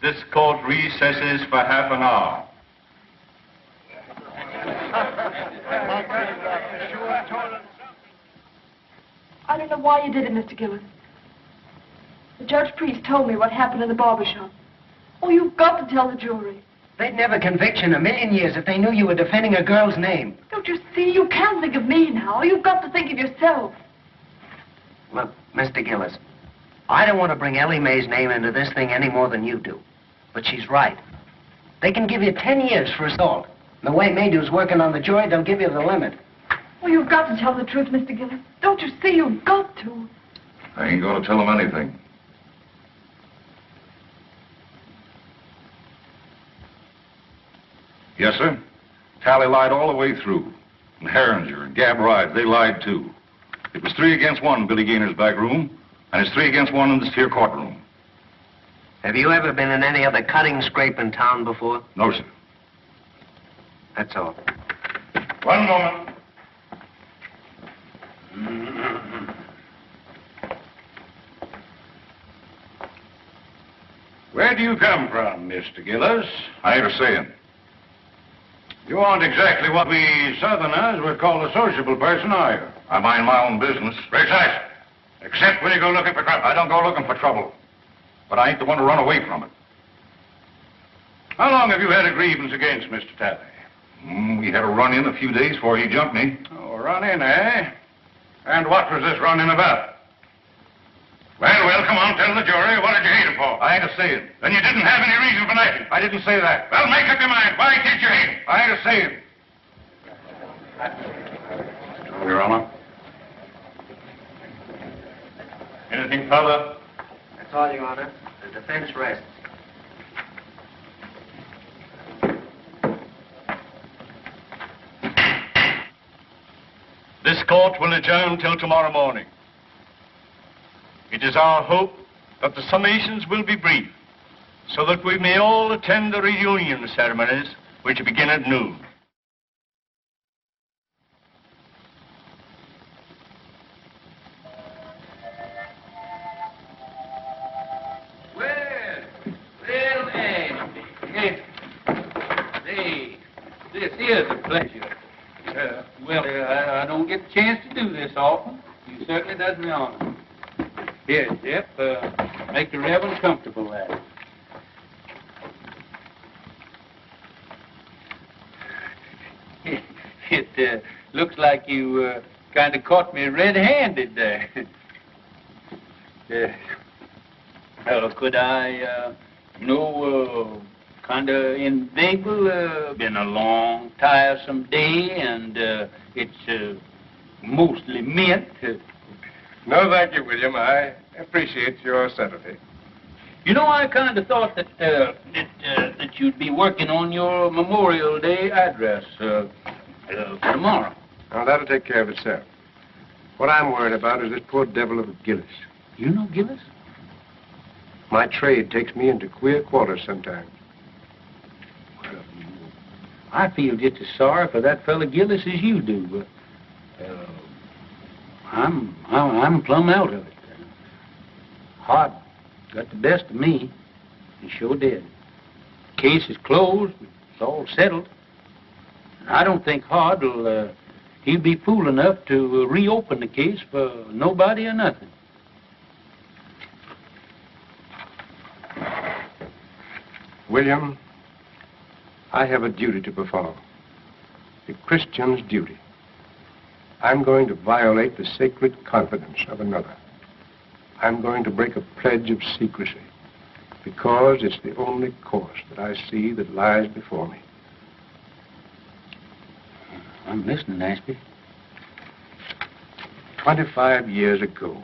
this court recesses for half an hour. I don't know why you did it, Mr. Gillis. The Judge Priest told me what happened in the barber shop. Oh, you've got to tell the jury. They'd never convict you in a million years if they knew you were defending a girl's name. Don't you see? You can't think of me now. You've got to think of yourself. Look, Mr. Gillis, I don't want to bring Ellie Mae's name into this thing any more than you do. But she's right. They can give you 10 years for assault. The way Maydew's working on the jury, they'll give you the limit. Well, you've got to tell the truth, Mr. Gillis. Don't you see? You've got to. I ain't going to tell him anything. Yes, sir. Talley lied all the way through. And Herringer and Gab Ride, they lied too. It was 3 against 1 in Billy Gaynor's back room, and it's 3 against 1 in this here courtroom. Have you ever been in any other cutting scrape in town before? No, sir. That's all. One moment. Where do you come from, Mr. Gillis? I ain't a saying. You aren't exactly what we Southerners would call a sociable person, are you? I mind my own business. Precisely. Except when you go looking for trouble. I don't go looking for trouble. But I ain't the one to run away from it. How long have you had a grievance against Mr. Talley? We had a run-in a few days before he jumped me. Oh, run-in, eh? And what was this run-in about? Well, come on, tell the jury. What did you hate him for? I ain't a saying. Then you didn't have any reason for knifing. I didn't say that. Well, make up your mind. Why did you hate him? I ain't a saying. Your Honor. Anything further? That's all, Your Honor. The defense rests. This court will adjourn till tomorrow morning. It is our hope that the summations will be brief, so that we may all attend the reunion ceremonies, which begin at noon. This is a pleasure. I don't get the chance to do this often. You certainly does me honor. Here, Jeff, make the Reverend comfortable there. It looks like you kind of caught me red-handed there. Could I, kind of inveigle? Been a long, tiresome day, and it's mostly mint. No, thank you, William. I appreciate your sympathy. You know, I kind of thought that that you'd be working on your Memorial Day address for tomorrow. Now, that'll take care of itself. What I'm worried about is this poor devil of a Gillis. You know Gillis? My trade takes me into queer quarters sometimes. Well, I feel just as sorry for that fella Gillis as you do, but I'm plumb out of it. Hart got the best of me. He sure did. Case is closed. It's all settled. I don't think Hart will, he'll be fool enough to reopen the case for nobody or nothing. William, I have a duty to perform. A Christian's duty. I'm going to violate the sacred confidence of another. I'm going to break a pledge of secrecy because it's the only course that I see that lies before me. I'm listening, Ashby. 25 years ago,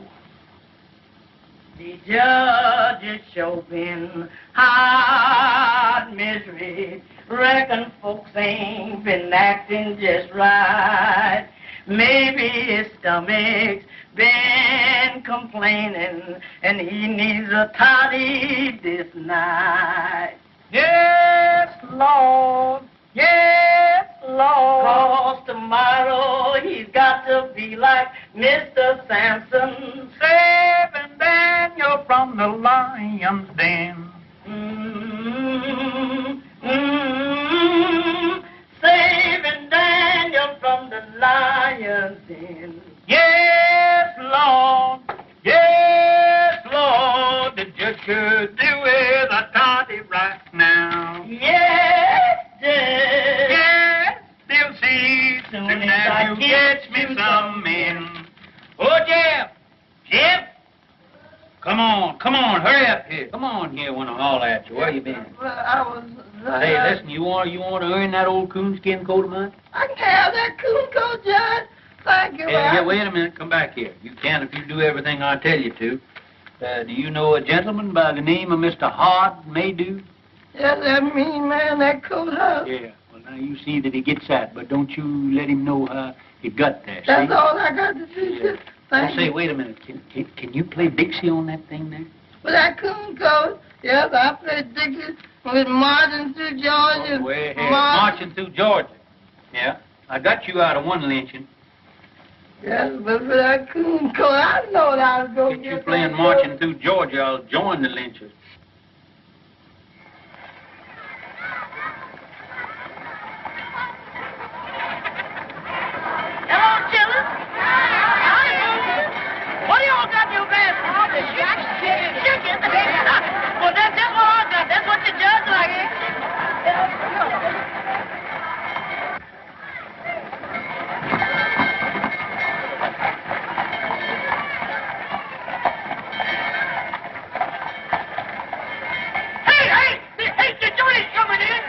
the judge is showing hard misery. Reckon folks ain't been acting just right. Maybe his stomach's been complaining and he needs a toddy this night. Yes, Lord. Yes, Lord. 'Cause tomorrow he's got to be like Mr. Samson, saving Daniel from the lion's den. Saving Daniel from the lion's den. Yes, Lord. Yes, Lord. The judge could do with a toddy right now. Yes, Judge. Yes, they'll see soon as you catch me some men. Oh, Jeff. Jeff. Come on, hurry up here. Come on here when I holler at you. Where you been? Well, I was... Hey, listen, you want to earn that old coonskin coat of mine? I can have that coon coat, Judge. Thank you. Yeah, wait a minute. Come back here. You can if you do everything I tell you to. Do you know a gentleman by the name of Mr. Hart Maydew? Yes, that mean man, that coat house. Yeah. Well, now you see that he gets that, but don't you let him know how he got there. That's see? all I got to do. Yeah. Thank Say, you. wait a minute. Can you play Dixie on that thing there? With that coon coat, yes, I played Dixie with Marching Through Georgia. Way ahead. Marching Through Georgia. Yeah. I got you out of one lynching. Yes, but for that coon coat, I know that I was going to Get you playing Marching Through Georgia, I'll join the lynchers. Hello, children. What do y'all got in your basket? Chicken. Well, that's what I got. That's what the judge like, Hey, the jury's coming in.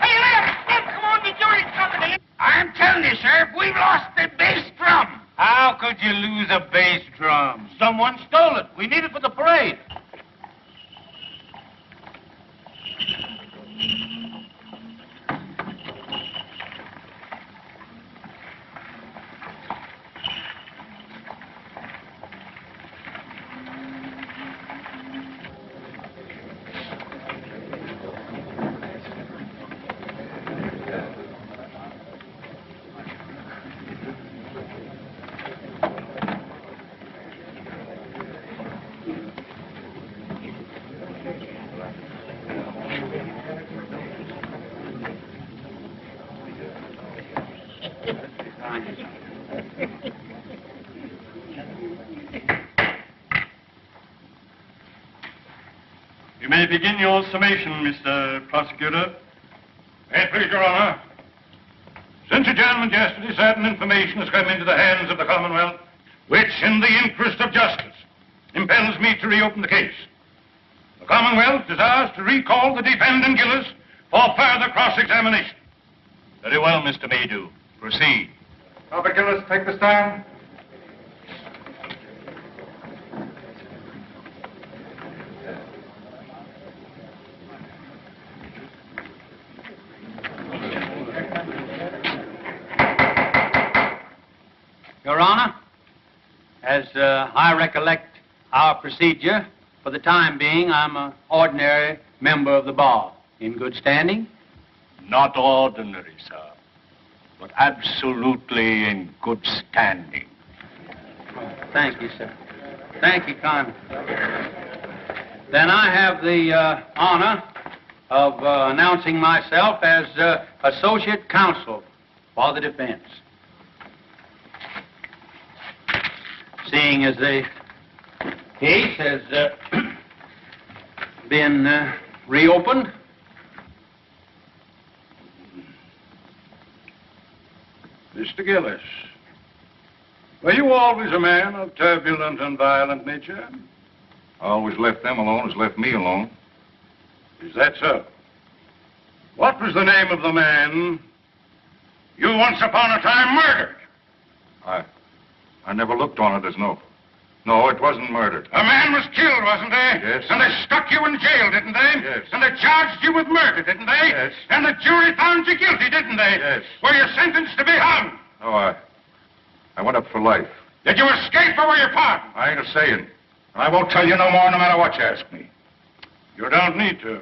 Hey, Lem, come on, the jury's coming in. I'm telling you, Sheriff, we've lost the bass drum. How could you lose a bass drum? Someone stole it. We need it for the parade. You may begin your summation, Mr. Prosecutor. May it please Your Honor. Since adjournment yesterday, certain information has come into the hands of the Commonwealth, which, in the interest of justice, impels me to reopen the case. The Commonwealth desires to recall the defendant Gillis for further cross-examination. Very well, Mr. Maydew. Proceed. Robert Gillis, take the stand. Your Honor, as I recollect our procedure, for the time being, I'm an ordinary member of the bar. In good standing? Not ordinary, sir, but absolutely in good standing. Thank you, sir. Thank you kindly. Then I have the honor of announcing myself as Associate Counsel for the defense. Seeing as the case has been reopened, Mr. Gillis, were you always a man of turbulent and violent nature? Always left them alone, has left me alone. Is that so? What was the name of the man you once upon a time murdered? I never looked on it as no, it wasn't murdered. A man was killed, wasn't he? Yes. And they stuck you in jail, didn't they? Yes. And they charged you with murder, didn't they? Yes. And the jury found you guilty, didn't they? Yes. Were you sentenced to be hung? No, I went up for life. Did you escape or were you pardoned? I ain't a-saying. I won't tell you no more no matter what you ask me. You don't need to.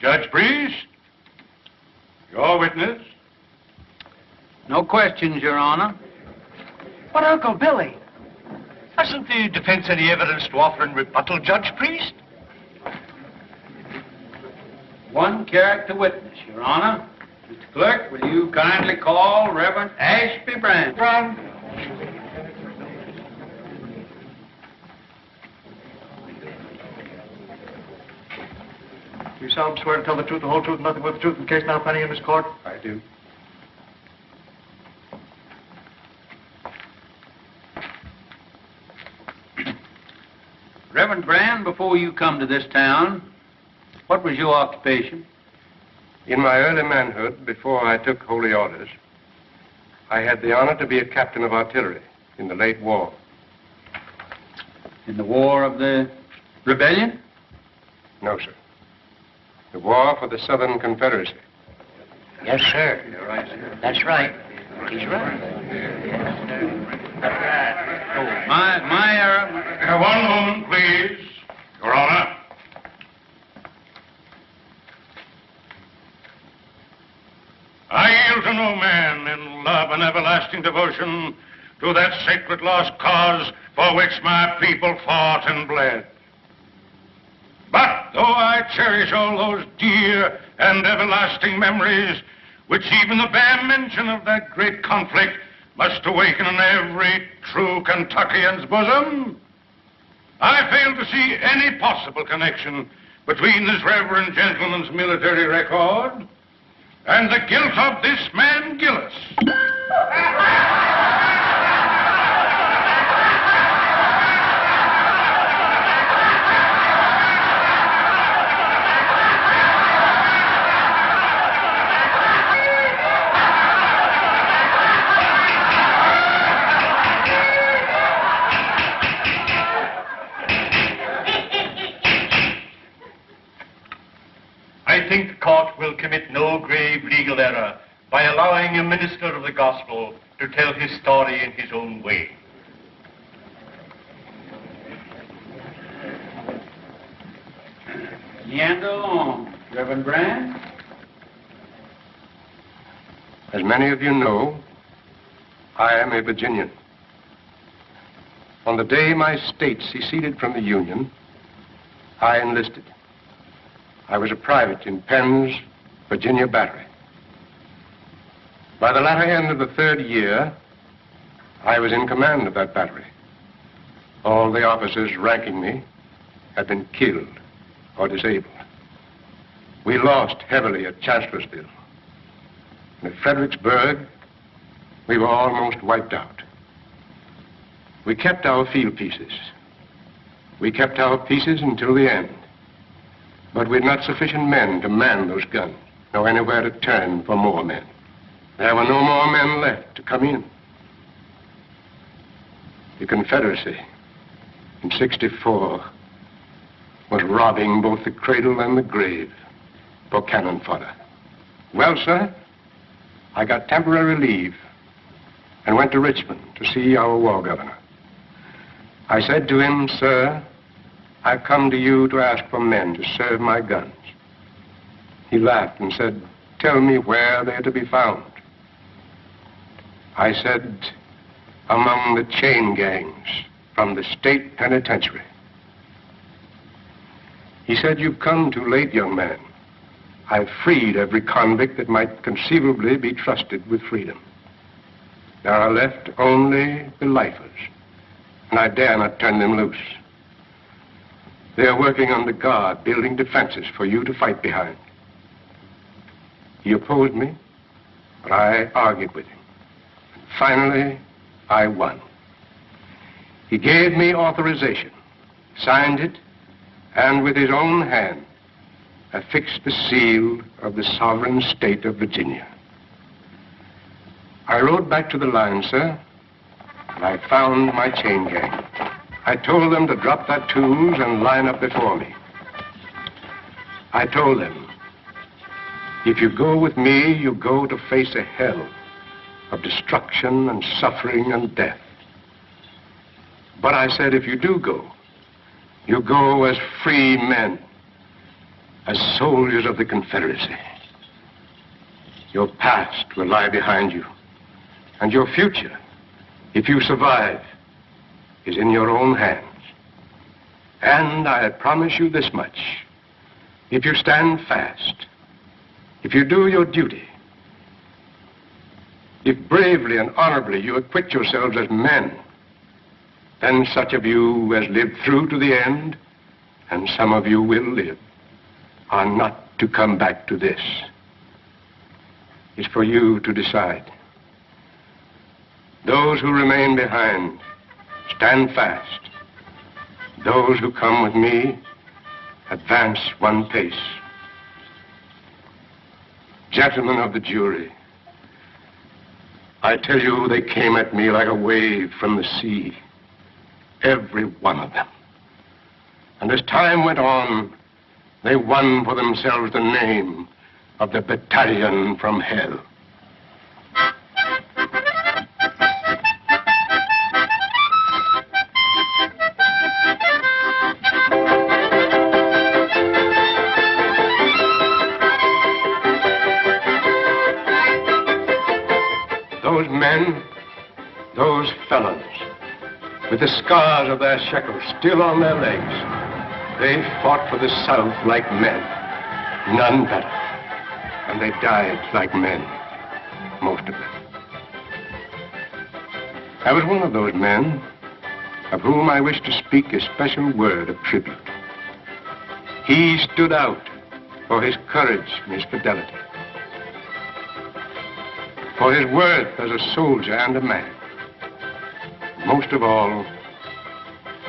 Judge Priest, your witness. no questions, Your Honor. But, Uncle Billy, Hasn't the defense any evidence to offer in rebuttal, Judge Priest? One character witness, Your Honor. Mr. Clerk, will you kindly call Reverend Ashby Brand? You solemnly swear to tell the truth, the whole truth, and nothing but the truth in the case now pending in this court? I do. Reverend Brand, before you come to this town, what was your occupation? In my early manhood, before I took holy orders, I had the honor to be a captain of artillery in the late war. In the War of the Rebellion? No, sir. The war for the Southern Confederacy. Yes, sir. You're right, sir. That's right. He's right. Oh, my error. One moment, please, Your Honor. I yield to no man in love and everlasting devotion to that sacred lost cause for which my people fought and bled. But though I cherish all those dear and everlasting memories, which even the bare mention of that great conflict must awaken in every true Kentuckian's bosom, I fail to see any possible connection between this reverend gentleman's military record and the guilt of this man, Gillis. I think the court will commit no grave legal error by allowing a minister of the gospel to tell his story in his own way. Meander along, Reverend Brand. As many of you know, I am a Virginian. On the day my state seceded from the Union, I enlisted. I was a private in Penn's Virginia Battery. By the latter end of the 3rd year, I was in command of that battery. All the officers ranking me had been killed or disabled. We lost heavily at Chancellorsville. And at Fredericksburg, we were almost wiped out. We kept our field pieces. We kept our pieces until the end. But we had not sufficient men to man those guns, nor anywhere to turn for more men. There were no more men left to come in. The Confederacy, in '64, was robbing both the cradle and the grave for cannon fodder. Well, sir, I got temporary leave and went to Richmond to see our war governor. I said to him, "Sir, I've come to you to ask for men to serve my guns." He laughed and said, "Tell me where they're to be found." I said, "Among the chain gangs from the state penitentiary." He said, "You've come too late, young man. I've freed every convict that might conceivably be trusted with freedom. There are left only the lifers, and I dare not turn them loose. They're working under guard, building defenses for you to fight behind." He opposed me, but I argued with him. Finally, I won. He gave me authorization, signed it, and with his own hand, affixed the seal of the sovereign state of Virginia. I rode back to the line, sir, and I found my chain gang. I told them to drop their tools and line up before me. I told them, if you go with me, you go to face a hell of destruction and suffering and death. But I said, if you do go, you go as free men, as soldiers of the Confederacy. Your past will lie behind you, and your future, if you survive, is in your own hands. And I promise you this much: if you stand fast, if you do your duty, if bravely and honorably you acquit yourselves as men, then such of you as lived through to the end, and some of you will live, are not to come back to this. It's for you to decide. Those who remain behind, stand fast. Those who come with me, advance one pace. Gentlemen of the jury, I tell you, they came at me like a wave from the sea, every one of them. And as time went on, they won for themselves the name of the Battalion from Hell. Those men, those fellows, with the scars of their shekels still on their legs, they fought for the South like men, none better. And they died like men, most of them. I was one of those men of whom I wish to speak a special word of tribute. He stood out for his courage and his fidelity, for his worth as a soldier and a man. Most of all,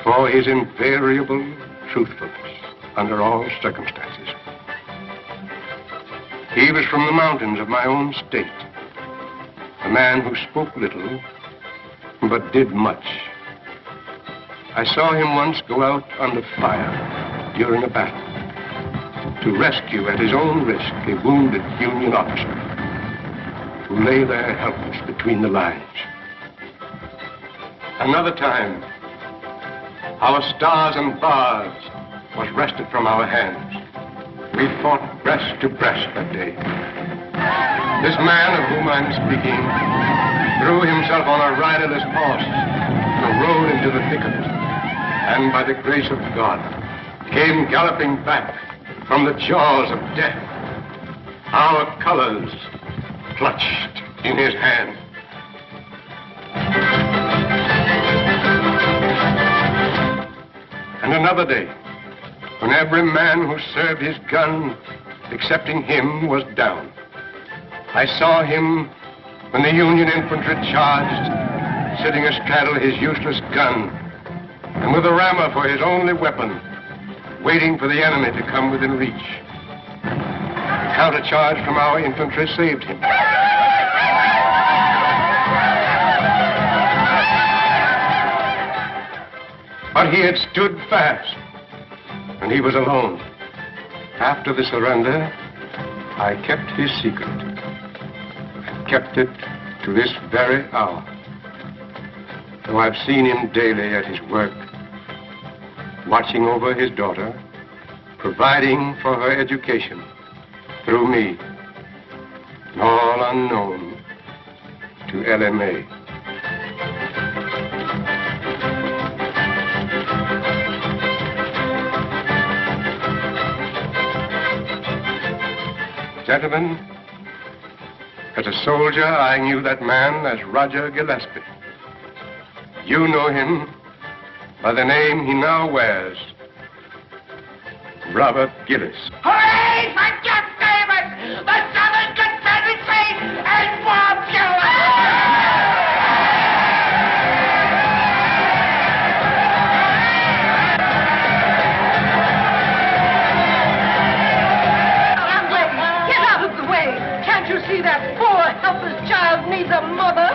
for his invariable truthfulness under all circumstances. He was from the mountains of my own state, a man who spoke little, but did much. I saw him once go out under fire during a battle to rescue at his own risk a wounded Union officer who lay there helpless between the lines. Another time, our stars and bars was wrested from our hands. We fought breast to breast that day. This man of whom I'm speaking threw himself on a riderless horse and rode into the thick of it, and by the grace of God, came galloping back from the jaws of death. Our colors clutched in his hand. And another day, when every man who served his gun, excepting him, was down, I saw him when the Union infantry charged, sitting astraddle his useless gun, and with a rammer for his only weapon, waiting for the enemy to come within reach. The countercharge from our infantry saved him. But he had stood fast, and he was alone. After the surrender, I kept his secret, and kept it to this very hour. Though I've seen him daily at his work, watching over his daughter, providing for her education through me, and all unknown to Ellie Mae. Gentlemen, as a soldier, I knew that man as Roger Gillespie. You know him by the name he now wears, Robert Gillis. Hooray for Jeff Davis, the Southern Confederacy, and Bob Get out of the way! Can't you see that poor, helpless child needs a mother?